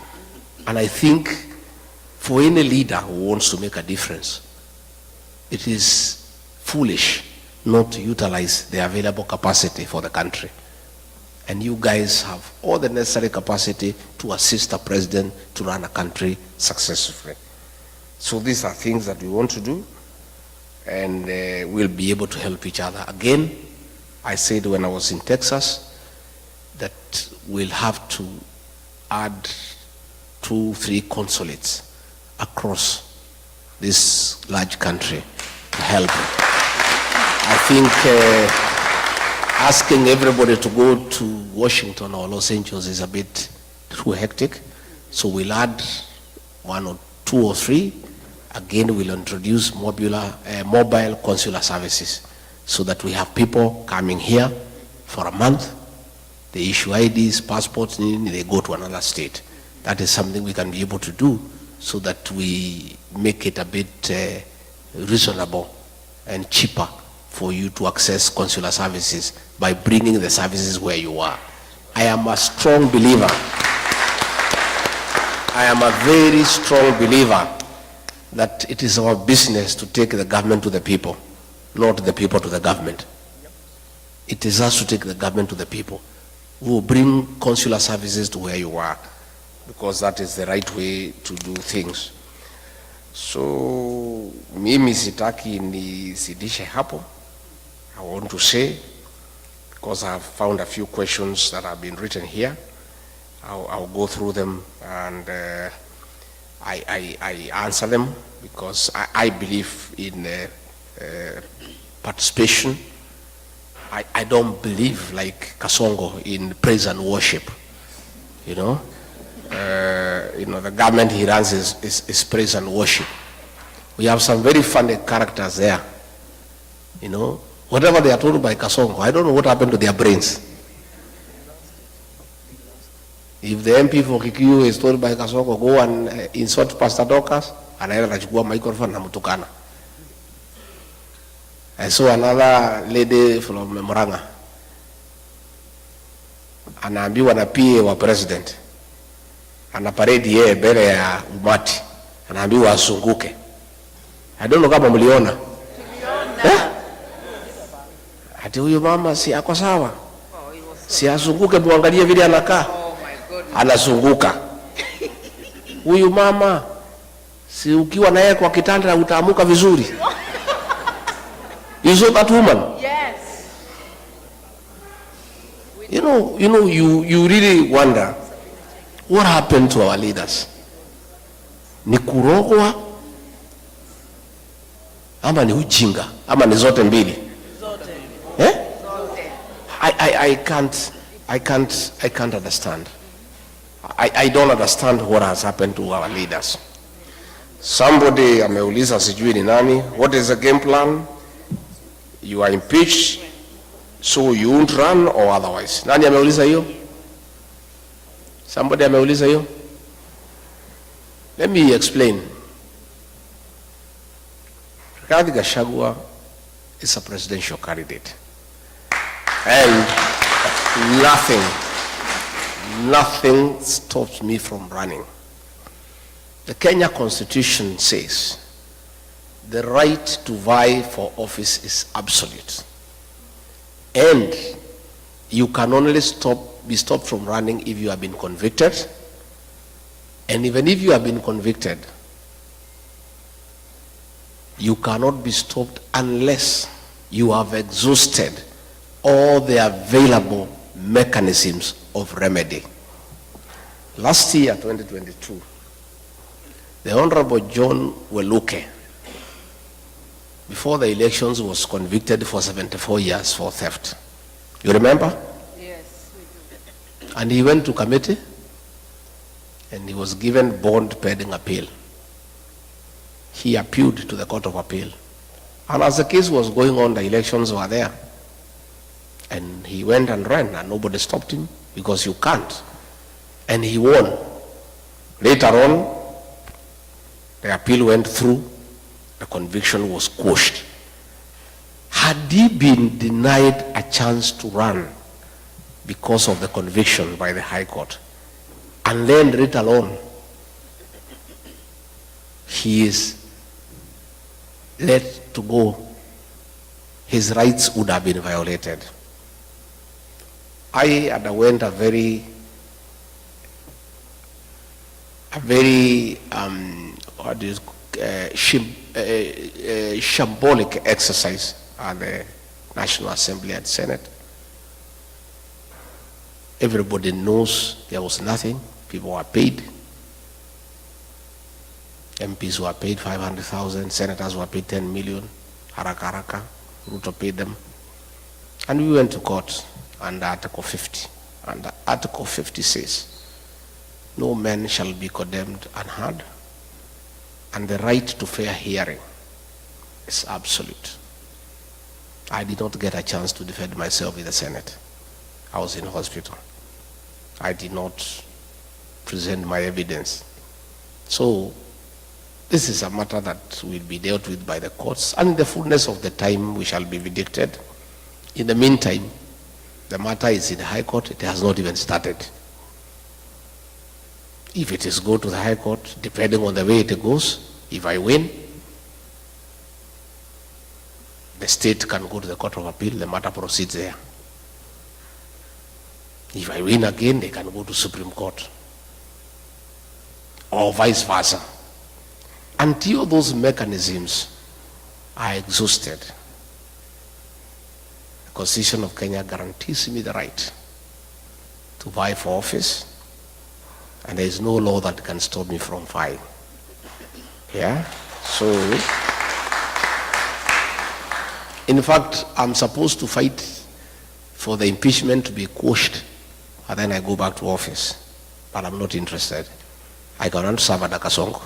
And I think for any leader who wants to make a difference, it is foolish not to utilize the available capacity for the country. And you guys have all the necessary capacity to assist the president to run a country successfully. So these are things that we want to do, and we'll be able to help each other. Again, I said when I was in Texas that we'll have to add 2-3 consulates across this large country to help. I think asking everybody to go to Washington or Los Angeles is a bit too hectic. So we'll add 1 or 2 or 3. Again, we'll introduce mobile consular services so that we have people coming here for a month. They issue IDs, passports, they go to another state. That is something we can be able to do so that we make it a bit reasonable and cheaper for you to access consular services by bringing the services where you are. I am a strong believer. I am a very strong believer that it is our business to take the government to the people, not the people to the government. It is us to take the government to the people. We will bring consular services to where you are, because that is the right way to do things. So, mimi sitaki nisidishe hapo. I want to say, because I have found a few questions that have been written here, I'll go through them and I answer them, because I believe in participation. I don't believe like Kasongo in praise and worship. You know, the government he runs is praise and worship. We have some very funny characters there. You know, whatever they are told by Kasongo, I don't know what happened to their brains. If the MP for Kikuyu is told by Kasongo, go and insult Pastor Dorcas, anaenda anachukua microphone na mtukana. I saw another lady from Murang'a, anaambiwa na PA wa president, anaparedi yeye mbele ya umati, anaambiwa asunguke. I don't know kama mliona. Ati huyu mama si ako sawa, si asunguke, muangalie vile anakaa. Anazunguka. Huyu mama si ukiwa na yeye kwa kitanda utaamuka vizuri. You saw that woman? Yes. You you really wonder what happened to our leaders. Ni kurogwa ama ni ujinga ama ni zote mbili? Eh? I can't understand. I don't understand what has happened to our leaders. Somebody ameuliza sijui ni nani, what is the game plan? You are impeached, so you won't run or otherwise. Nani ameuliza hiyo? Somebody ameuliza hiyo? Let me explain. Rigathi Gachagua is a presidential candidate. And nothing stops me from running. The Kenya Constitution says the right to vie for office is absolute. And you can only be stopped from running if you have been convicted. And even if you have been convicted, you cannot be stopped unless you have exhausted all the available mechanisms of remedy. Last year, 2022, the Honorable John Weluke, before the elections, was convicted for 74 years for theft. You remember? Yes, we do. And he went to committee and he was given bond pending appeal. He appealed to the Court of Appeal. And as the case was going on, the elections were there. And he went and ran and nobody stopped him because you can't. And he won. Later on, the appeal went through, the conviction was quashed. Had he been denied a chance to run because of the conviction by the High Court, and then let alone he is let to go, his rights would have been violated. I underwent a very shambolic exercise at the National Assembly and Senate. Everybody knows there was nothing. People were paid. MPs were paid 500,000, senators were paid 10 million, haraka, Ruto paid them. And we went to court under Article 50. And Article 50 says, no man shall be condemned unheard, and the right to fair hearing is absolute. I did not get a chance to defend myself in the Senate. I was in hospital. I did not present my evidence. So this is a matter that will be dealt with by the courts, and in the fullness of the time we shall be vindicated. In the meantime, the matter is in the High Court. It has not even started. If it is go to the High Court, depending on the way it goes, if I win, the state can go to the Court of Appeal, the matter proceeds there. If I win again, they can go to Supreme Court. Or vice versa. Until those mechanisms are exhausted, the Constitution of Kenya guarantees me the right to vie for office, and there is no law that can stop me from vying. Yeah? So, in fact, I'm supposed to fight for the impeachment to be quashed, and then I go back to office. But I'm not interested. I cannot serve under Kasongo,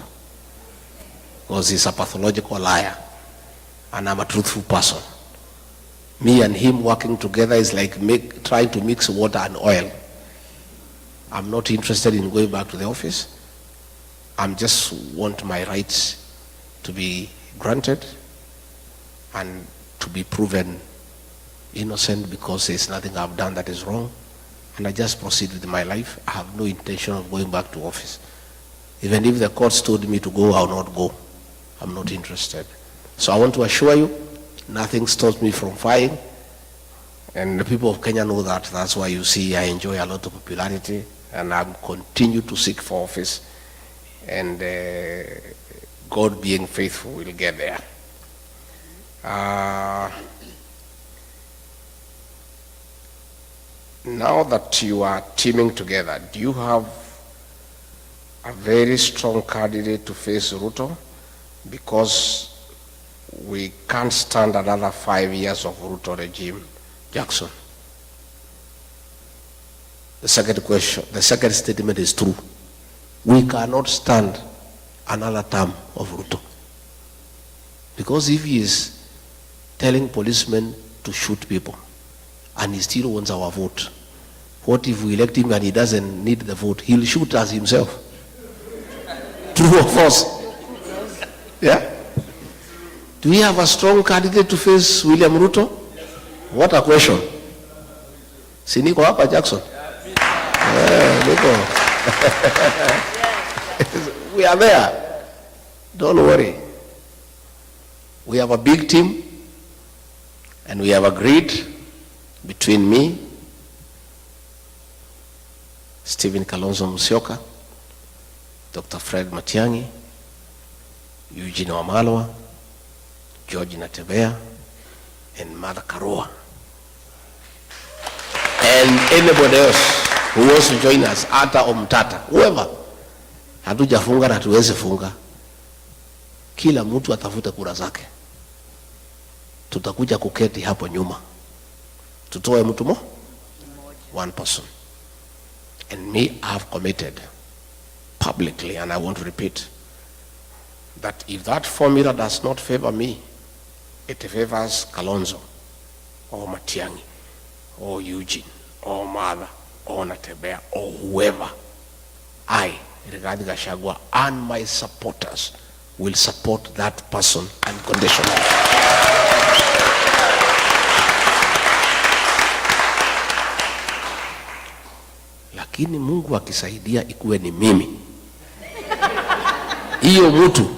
because he's a pathological liar, and I'm a truthful person. Me and him working together is like trying to mix water and oil. I'm not interested in going back to the office. I just want my rights to be granted and to be proven innocent because there's nothing I've done that is wrong. And I just proceed with my life. I have no intention of going back to office. Even if the courts told me to go, I will not go. I'm not interested. So I want to assure you, nothing stops me from fighting. And the people of Kenya know that. That's why you see I enjoy a lot of popularity, and I continue to seek for office. And God being faithful will get there. now that you are teaming together, do you have a very strong candidate to face Ruto? Because we can't stand another 5 years of Ruto regime. Jackson. The second statement is true. We cannot stand another term of Ruto. Because if he is telling policemen to shoot people and he still wants our vote, what if we elect him and he doesn't need the vote? He'll shoot us himself. True or false? Yeah? Do we have a strong candidate to face William Ruto? What a question. Si niko hapa Jackson? Yeah, niko. We are there. Don't worry. We have a big team and we have agreed between me, Stephen Kalonzo Musyoka, Dr. Fred Matiang'i, Eugene Wamalwa, George Natebea, and Mother Karua. And anybody else who wants to join us, Ata or Mtata, whoever. Hatujafunga na tuweze funga. Kila mtu atafute kura zake. Tutakuja kuketi hapo nyuma. Tutoe mtu mo? One person. And me, I have committed publicly, and I want to repeat, that if that formula does not favor me, it favors Kalonzo, or Matiang'i, or Eugene, or Mother, or Natebea, or whoever, I, Rigathi Gachagua, and my supporters will support that person unconditionally. Lakini Mungu akisaidia ikuwe ni mimi, hiyo mtu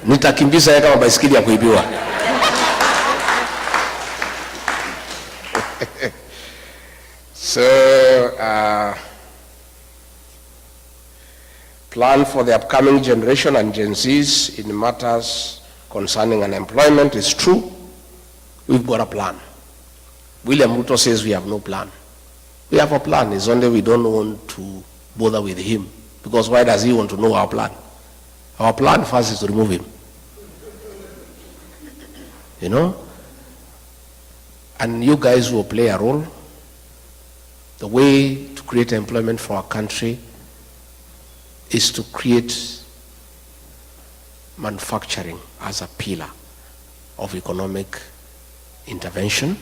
nitakimbiza yeye kama baisikeli ya kuibiwa. So, plan for the upcoming generation and Gen Zs in matters concerning unemployment is true. We've got a plan. William Ruto says we have no plan. We have a plan, it's only we don't want to bother with him. Because why does he want to know our plan? Our plan first is to remove him. You know? And you guys will play a role. The way to create employment for our country is to create manufacturing as a pillar of economic intervention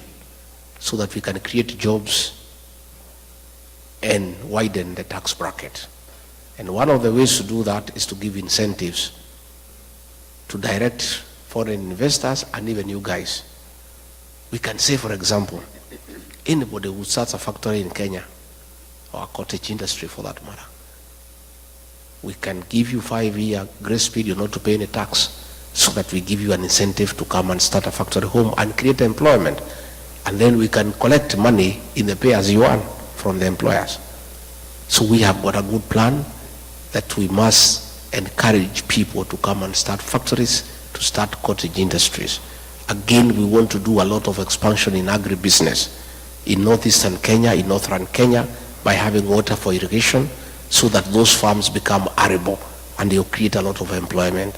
so that we can create jobs and widen the tax bracket. And one of the ways to do that is to give incentives to direct foreign investors and even you guys. We can say, for example, anybody who starts a factory in Kenya, or a cottage industry for that matter, we can give you 5-year grace period not to pay any tax so that we give you an incentive to come and start a factory home and create employment. And then we can collect money in the pay as you earn from the employers. So we have got a good plan that we must encourage people to come and start factories, to start cottage industries. Again, we want to do a lot of expansion in agribusiness in northeastern Kenya, in northern Kenya, by having water for irrigation so that those farms become arable and they'll create a lot of employment.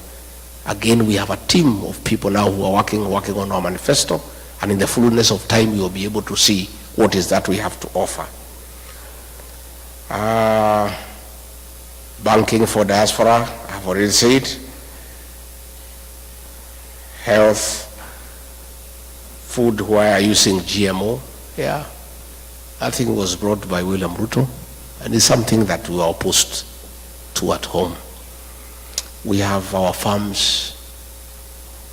Again, we have a team of people now who are working on our manifesto, and in the fullness of time, we will be able to see what is that we have to offer. Banking for diaspora, I've already said. Health, food where using GMO, yeah. I think it was brought by William Ruto, and it's something that we are opposed to at home. We have our farms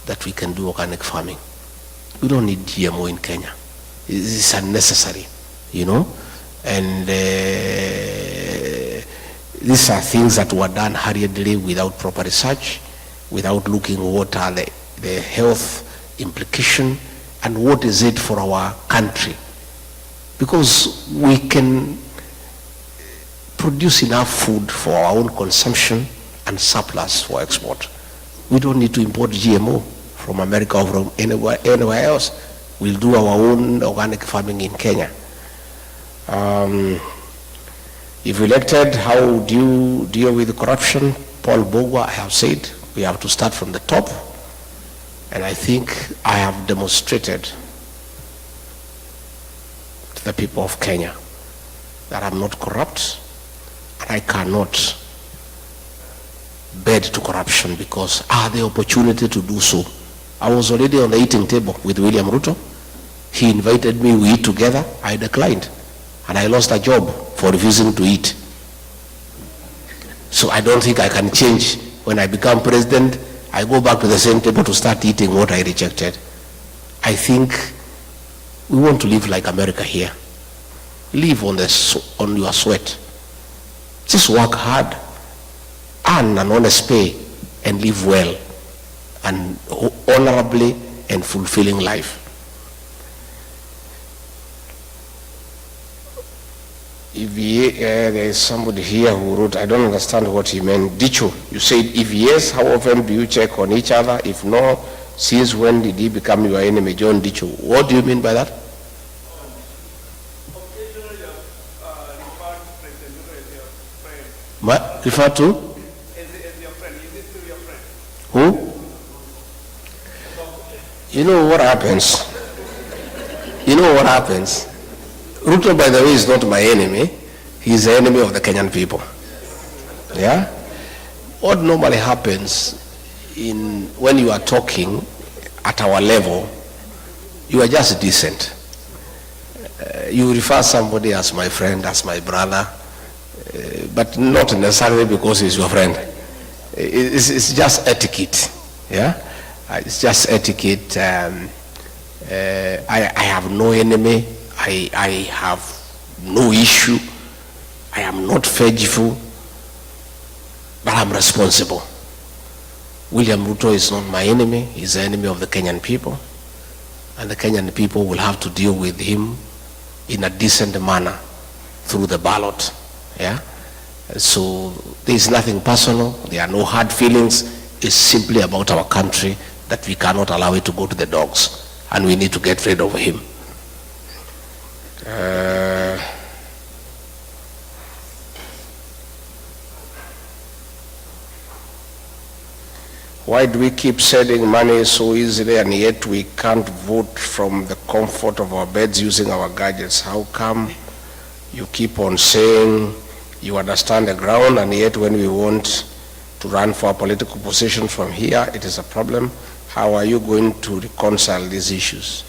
that we can do organic farming. We don't need GMO in Kenya. It's unnecessary, you know. And these are things that were done hurriedly without proper research, without looking what are the health implication and what is it for our country. Because we can produce enough food for our own consumption and surplus for export. We don't need to import GMO from America or from anywhere else. We'll do our own organic farming in Kenya. If elected, how do you deal with corruption? Paul Bogwa, I have said, we have to start from the top. And I think I have demonstrated to the people of Kenya that I'm not corrupt, and I cannot bed to corruption because I had the opportunity to do so. I was already on the eating table with William Ruto. He invited me, we eat together. I declined, and I lost a job for refusing to eat. So I don't think I can change. When I become president, I go back to the same table to start eating what I rejected. I think we want to live like America here. Live on your sweat. Just work hard, earn an honest pay, and live well and honorably and fulfilling life. There is somebody here who wrote, I don't understand what he meant. Dicho, you said, if yes, how often do you check on each other? If no, since when did he become your enemy? John Dicho. What do you mean by that? Occasionally, refer to President Ruto as your friend. What? Refer to? As your friend. Is it still your friend? Who? You know what happens? You know what happens? Ruto, by the way, is not my enemy. He's the enemy of the Kenyan people. Yeah? What normally happens when you are talking at our level, you are just decent. You refer somebody as my friend, as my brother, but not necessarily because he's your friend. It's just etiquette. Yeah? It's just etiquette. I have no enemy. I have no issue. I am not vengeful, but I'm responsible. William Ruto is not my enemy. He's the enemy of the Kenyan people. And the Kenyan people will have to deal with him in a decent manner through the ballot. Yeah? So there is nothing personal. There are no hard feelings. It's simply about our country that we cannot allow it to go to the dogs. And we need to get rid of him. Why do we keep sending money so easily and yet we can't vote from the comfort of our beds using our gadgets? How come you keep on saying you understand the ground and yet when we want to run for a political position from here, it is a problem? How are you going to reconcile these issues?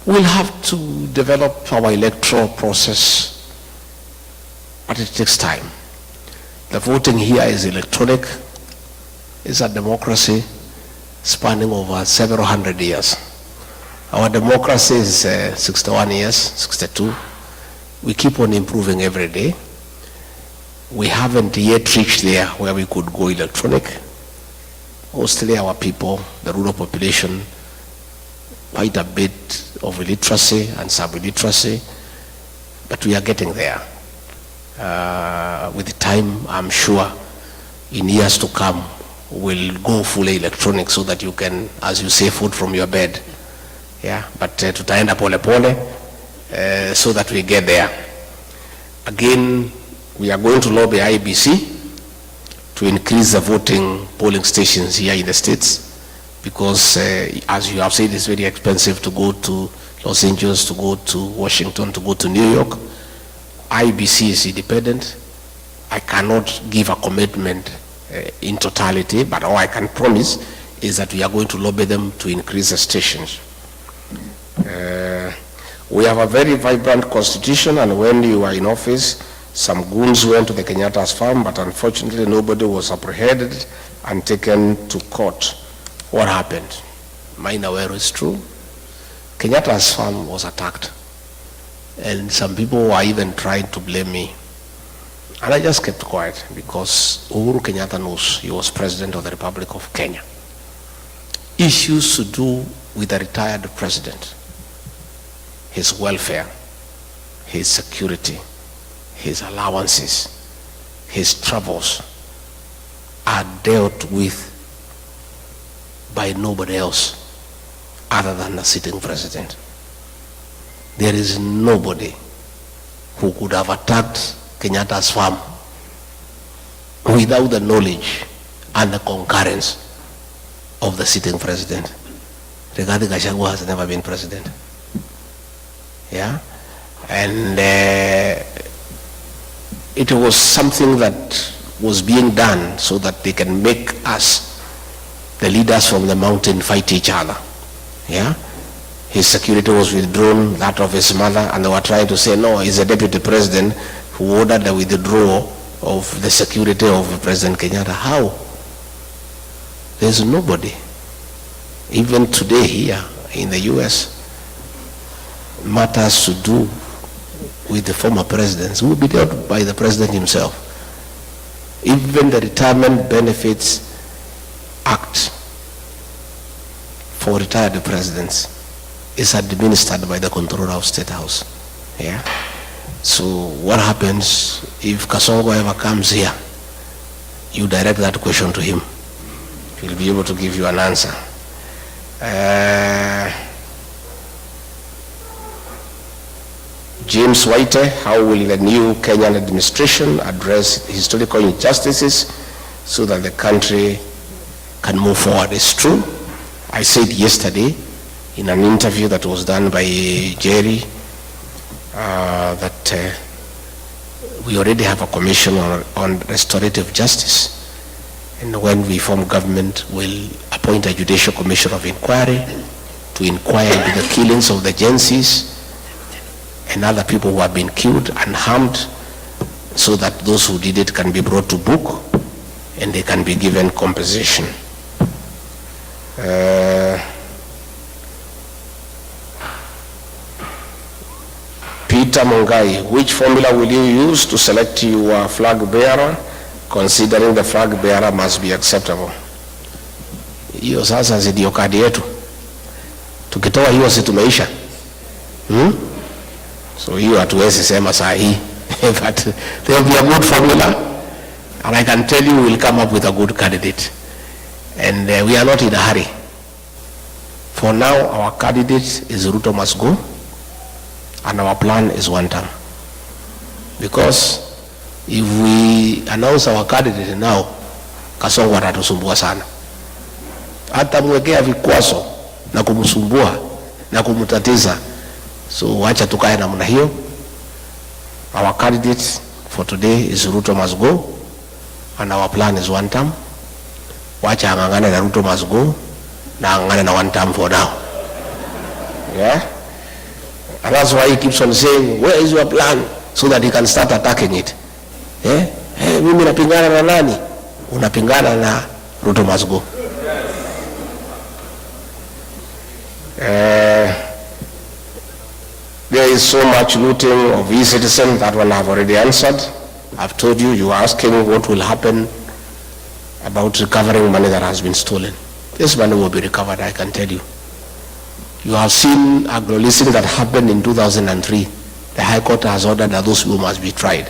We'll have to develop our electoral process, but it takes time. The voting here is electronic. It's a democracy spanning over several hundred years. Our democracy is 61 years, 62. We keep on improving every day. We haven't yet reached there where we could go electronic. Mostly our people, the rural population, quite a bit of illiteracy and sub-illiteracy, but we are getting there. With the time, I'm sure, in years to come, we'll go fully electronic so that you can, as you say, vote from your bed. Yeah, but tutaenda pole pole so that we get there. Again, we are going to lobby IBC to increase the voting polling stations here in the states, because as you have said, it's very expensive to go to Los Angeles, to go to Washington, to go to New York. IBC is independent. I cannot give a commitment in totality, but all I can promise is that we are going to lobby them to increase the stations. We have a very vibrant constitution, and when you were in office, some goons went to the Kenyatta's farm, but unfortunately nobody was apprehended and taken to court. What happened? Mainawero is true. Kenyatta's farm was attacked, and some people were even trying to blame me. And I just kept quiet because Uhuru Kenyatta knows he was president of the Republic of Kenya. Issues to do with a retired president, his welfare, his security, his allowances, his travels are dealt with by nobody else other than the sitting president. there is nobody who could have attacked Kenyatta's farm without the knowledge and the concurrence of the sitting president. Rigathi Gachagua has never been president. Yeah? And it was something that was being done so that they can make us, the leaders from the mountain, fight each other. Yeah? His security was withdrawn, that of his mother, and they were trying to say, no, he's a deputy president who ordered the withdrawal of the security of President Kenyatta. How? There's nobody. Even today here in the US, matters to do with the former presidents will be dealt by the president himself. Even the Retirement Benefits Act for retired presidents is administered by the Controller of State House. Yeah. So what happens if Kasongo ever comes here? You direct that question to him. He'll be able to give you an answer. James White, how will the new Kenyan administration address historical injustices so that the country can move forward? It's true. I said yesterday in an interview that was done by Jerry that we already have a commission on restorative justice, and when we form government, we'll appoint a judicial commission of inquiry to inquire into the killings of the Gen Zs and other people who have been killed and harmed, so that those who did it can be brought to book and they can be given compensation. Peter Mungai, which formula will you use to select your flag bearer, considering the flag bearer must be acceptable? Hiyo sasa ndio kadi yetu. Tukitoa hiyo si tumeisha. So hiyo hatuwezi sema saa hii. But there will be a good formula, and I can tell you we will come up with a good candidate. And we are not in a hurry. For now, our candidate is Ruto must go, and our plan is one term. Because if we announce our candidate now, Kasongo atatusumbua sana. Hata mwekea vikwazo na kumsumbua na kumtatiza. So wacha tukae namna hiyo. Our candidate for today is Ruto must go, and our plan is one term. Wacha angangane na Ruto must go, na angangane na one term for now. Yeah? And that's why he keeps on saying, where is your plan? So that he can start attacking it. Yeah? Hey, mimi napingana na nani? Unapingana na Ruto must go. There is so much looting of e-citizens, that one I've already answered. I've told you, you are asking what will happen about recovering money that has been stolen. This money will be recovered, I can tell you. You have seen agro-leasing that happened in 2003. The High Court has ordered that those people must be tried.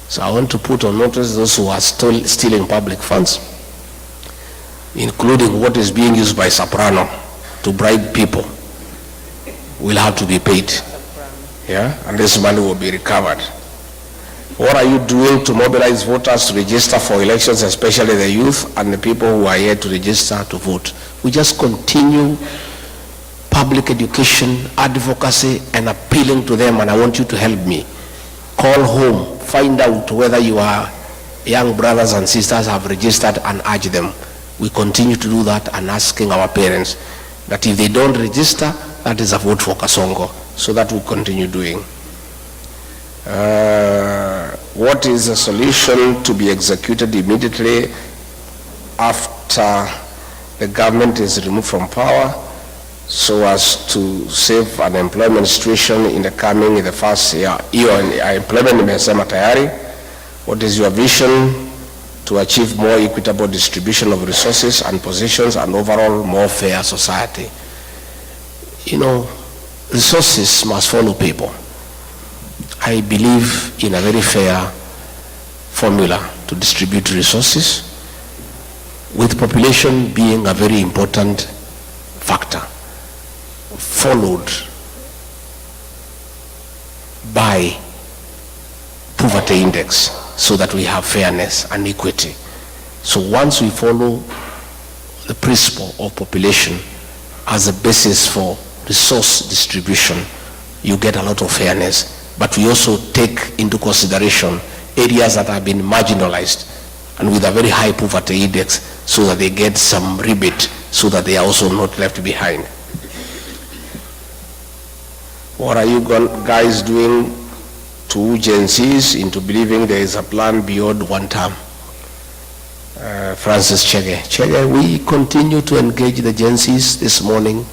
So I want to put on notice those who are still stealing public funds, including what is being used by Soprano to bribe people, will have to be paid. Yeah, and this money will be recovered. What are you doing to mobilize voters to register for elections, especially the youth and the people who are here to register to vote? We just continue public education, advocacy, and appealing to them, and I want you to help me. Call home, find out whether your young brothers and sisters have registered, and urge them. We continue to do that, and asking our parents that if they don't register, that is a vote for Kasongo. So that we continue doing. What is the solution to be executed immediately after the government is removed from power, so as to save an employment situation in the first year? Employment imesema tayari. What is your vision to achieve more equitable distribution of resources and positions, and overall more fair society? You know, resources must follow people. I believe in a very fair formula to distribute resources, with population being a very important factor, followed by poverty index so that we have fairness and equity. So once we follow the principle of population as a basis for resource distribution, you get a lot of fairness. But we also take into consideration areas that have been marginalized and with a very high poverty index so that they get some rebate so that they are also not left behind. What are you guys doing to agencies into believing there is a plan beyond one term? Francis Chege. Chege, we continue to engage the agencies. This morning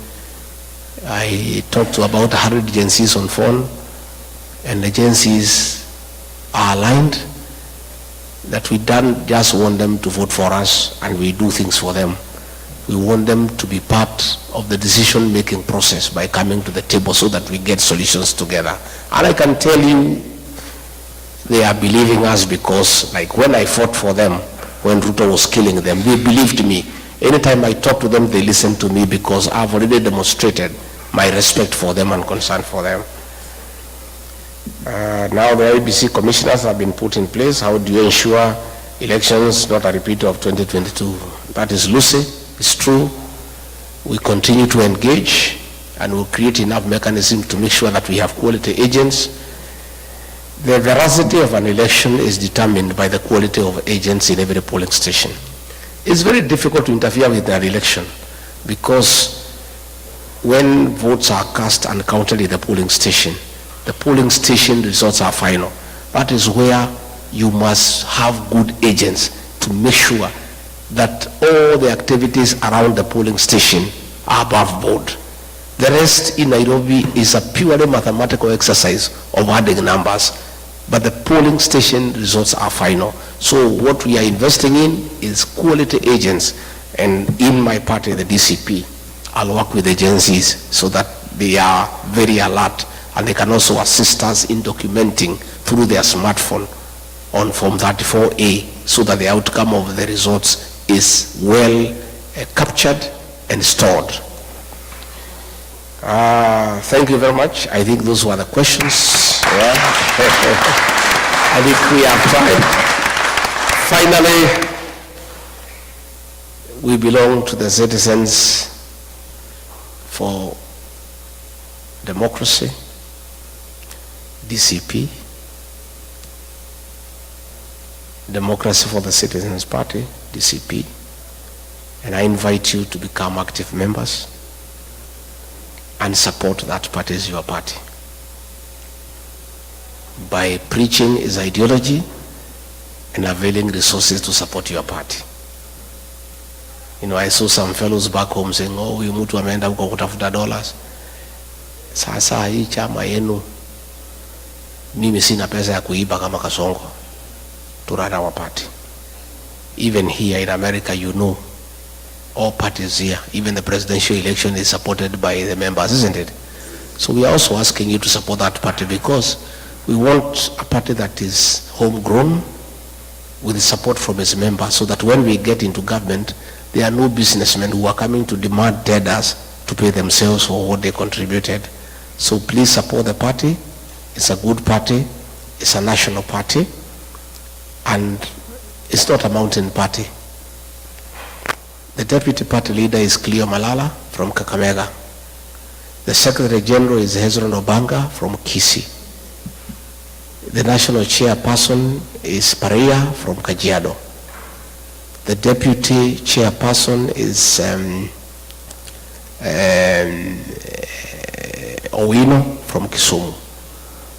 I talked to about 100 agencies on phone, and the agencies are aligned that we don't just want them to vote for us and we do things for them. We want them to be part of the decision-making process by coming to the table so that we get solutions together. And I can tell you they are believing us because, like when I fought for them, when Ruto was killing them, they believed me. Anytime I talk to them, they listen to me because I've already demonstrated my respect for them and concern for them. Now the IBC commissioners have been put in place. How do you ensure elections not a repeat of 2022? That is Lucy. It's true. We continue to engage and we'll create enough mechanisms to make sure that we have quality agents. The veracity of an election is determined by the quality of agents in every polling station. It's very difficult to interfere with an election because when votes are cast and counted in the polling station results are final. That is where you must have good agents to make sure that all the activities around the polling station are above board. The rest in Nairobi is a purely mathematical exercise of adding numbers, but the polling station results are final. So what we are investing in is quality agents, and in my party, the DCP, I'll work with agencies so that they are very alert and they can also assist us in documenting through their smartphone on Form 34A so that the outcome of the results is well captured and stored. Thank you very much. I think those were the questions. Yeah. I think we have time. Finally, we belong to the Citizens for Democracy, DCP, Democracy for the Citizens Party, DCP, and I invite you to become active members and support that party as your party by preaching its ideology and availing resources to support your party. You know, I saw some fellows back home saying, oh, huyu mtu ameenda huko kutafuta dollars. Sasa hii chama yenu, mimi sina pesa ya kuiba kama Kasongo to run our party. Even here in America, you know, all parties here, even the presidential election is supported by the members, isn't it? So we are also asking you to support that party because we want a party that is homegrown with support from its members so that when we get into government, there are no businessmen who are coming to demand tenders to pay themselves for what they contributed. So please support the party. It's a good party. It's a national party. And it's not a mountain party. The deputy party leader is Cleo Malala from Kakamega. The secretary general is Hezron Obanga from Kisii. The national chairperson is Paria from Kajiado. The deputy chairperson is Owino from Kisumu.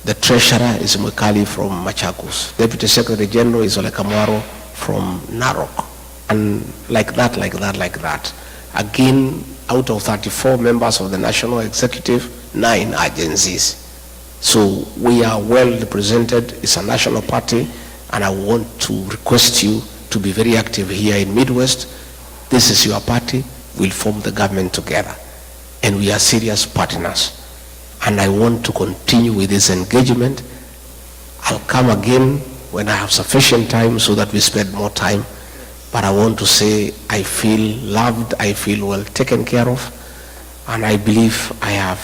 The treasurer is Mwikali from Machakos. Deputy secretary general is Ole Kamwaro from Narok. And like that. Again, out of 34 members of the national executive, 9 agencies. So we are well represented. It's a national party, and I want to request you to be very active here in Midwest. This is your party. We'll form the government together, and we are serious partners. And I want to continue with this engagement. I'll come again when I have sufficient time so that we spend more time. But I want to say I feel loved, I feel well taken care of, and I believe I have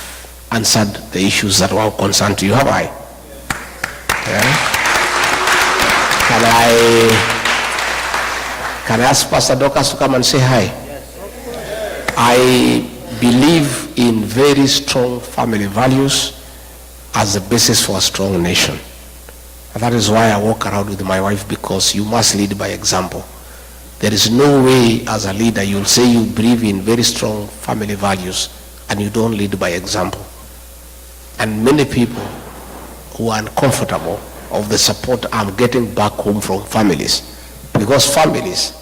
answered the issues that were of concern to you. Have I? Yeah? Can I ask Pastor Dorcas to come and say hi? I believe in very strong family values as the basis for a strong nation. And that is why I walk around with my wife, because you must lead by example. There is no way as a leader you'll say you believe in very strong family values and you don't lead by example. And many people who are uncomfortable of the support I'm getting back home from families, because families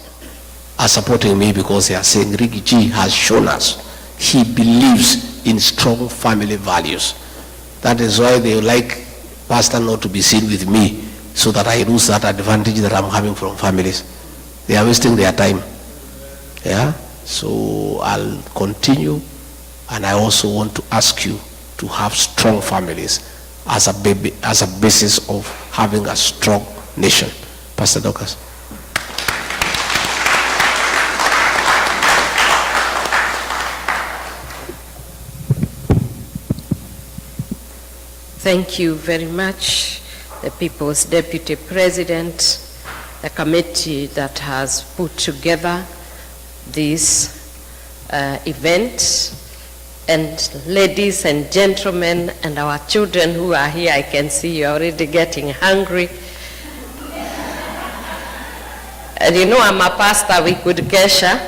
are supporting me because they are saying Rigathi has shown us he believes in strong family values. That is why they like pastor not to be seen with me, so that I lose that advantage that I'm having from families. They are wasting their time. Yeah? So I'll continue, and I also want to ask you to have strong families as a basis of having a strong nation. Pastor Dorcas. Thank you very much, the People's Deputy President, the committee that has put together this event, and ladies and gentlemen, and our children who are here. I can see you're already getting hungry. And you know, I'm a pastor, we could kesha.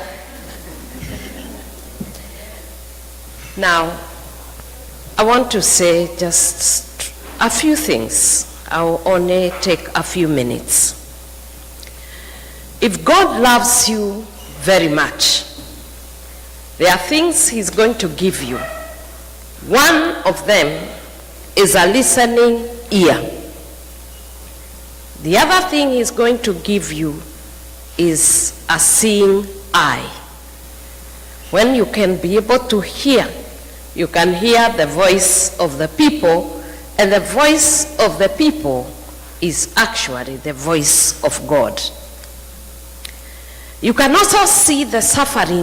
Now, I want to say just a few things. I'll only take a few minutes. If God loves you very much, there are things he's going to give you. One of them is a listening ear. The other thing he's going to give you is a seeing eye. When you can be able to hear, you can hear the voice of the people, and the voice of the people is actually the voice of God. You can also see the suffering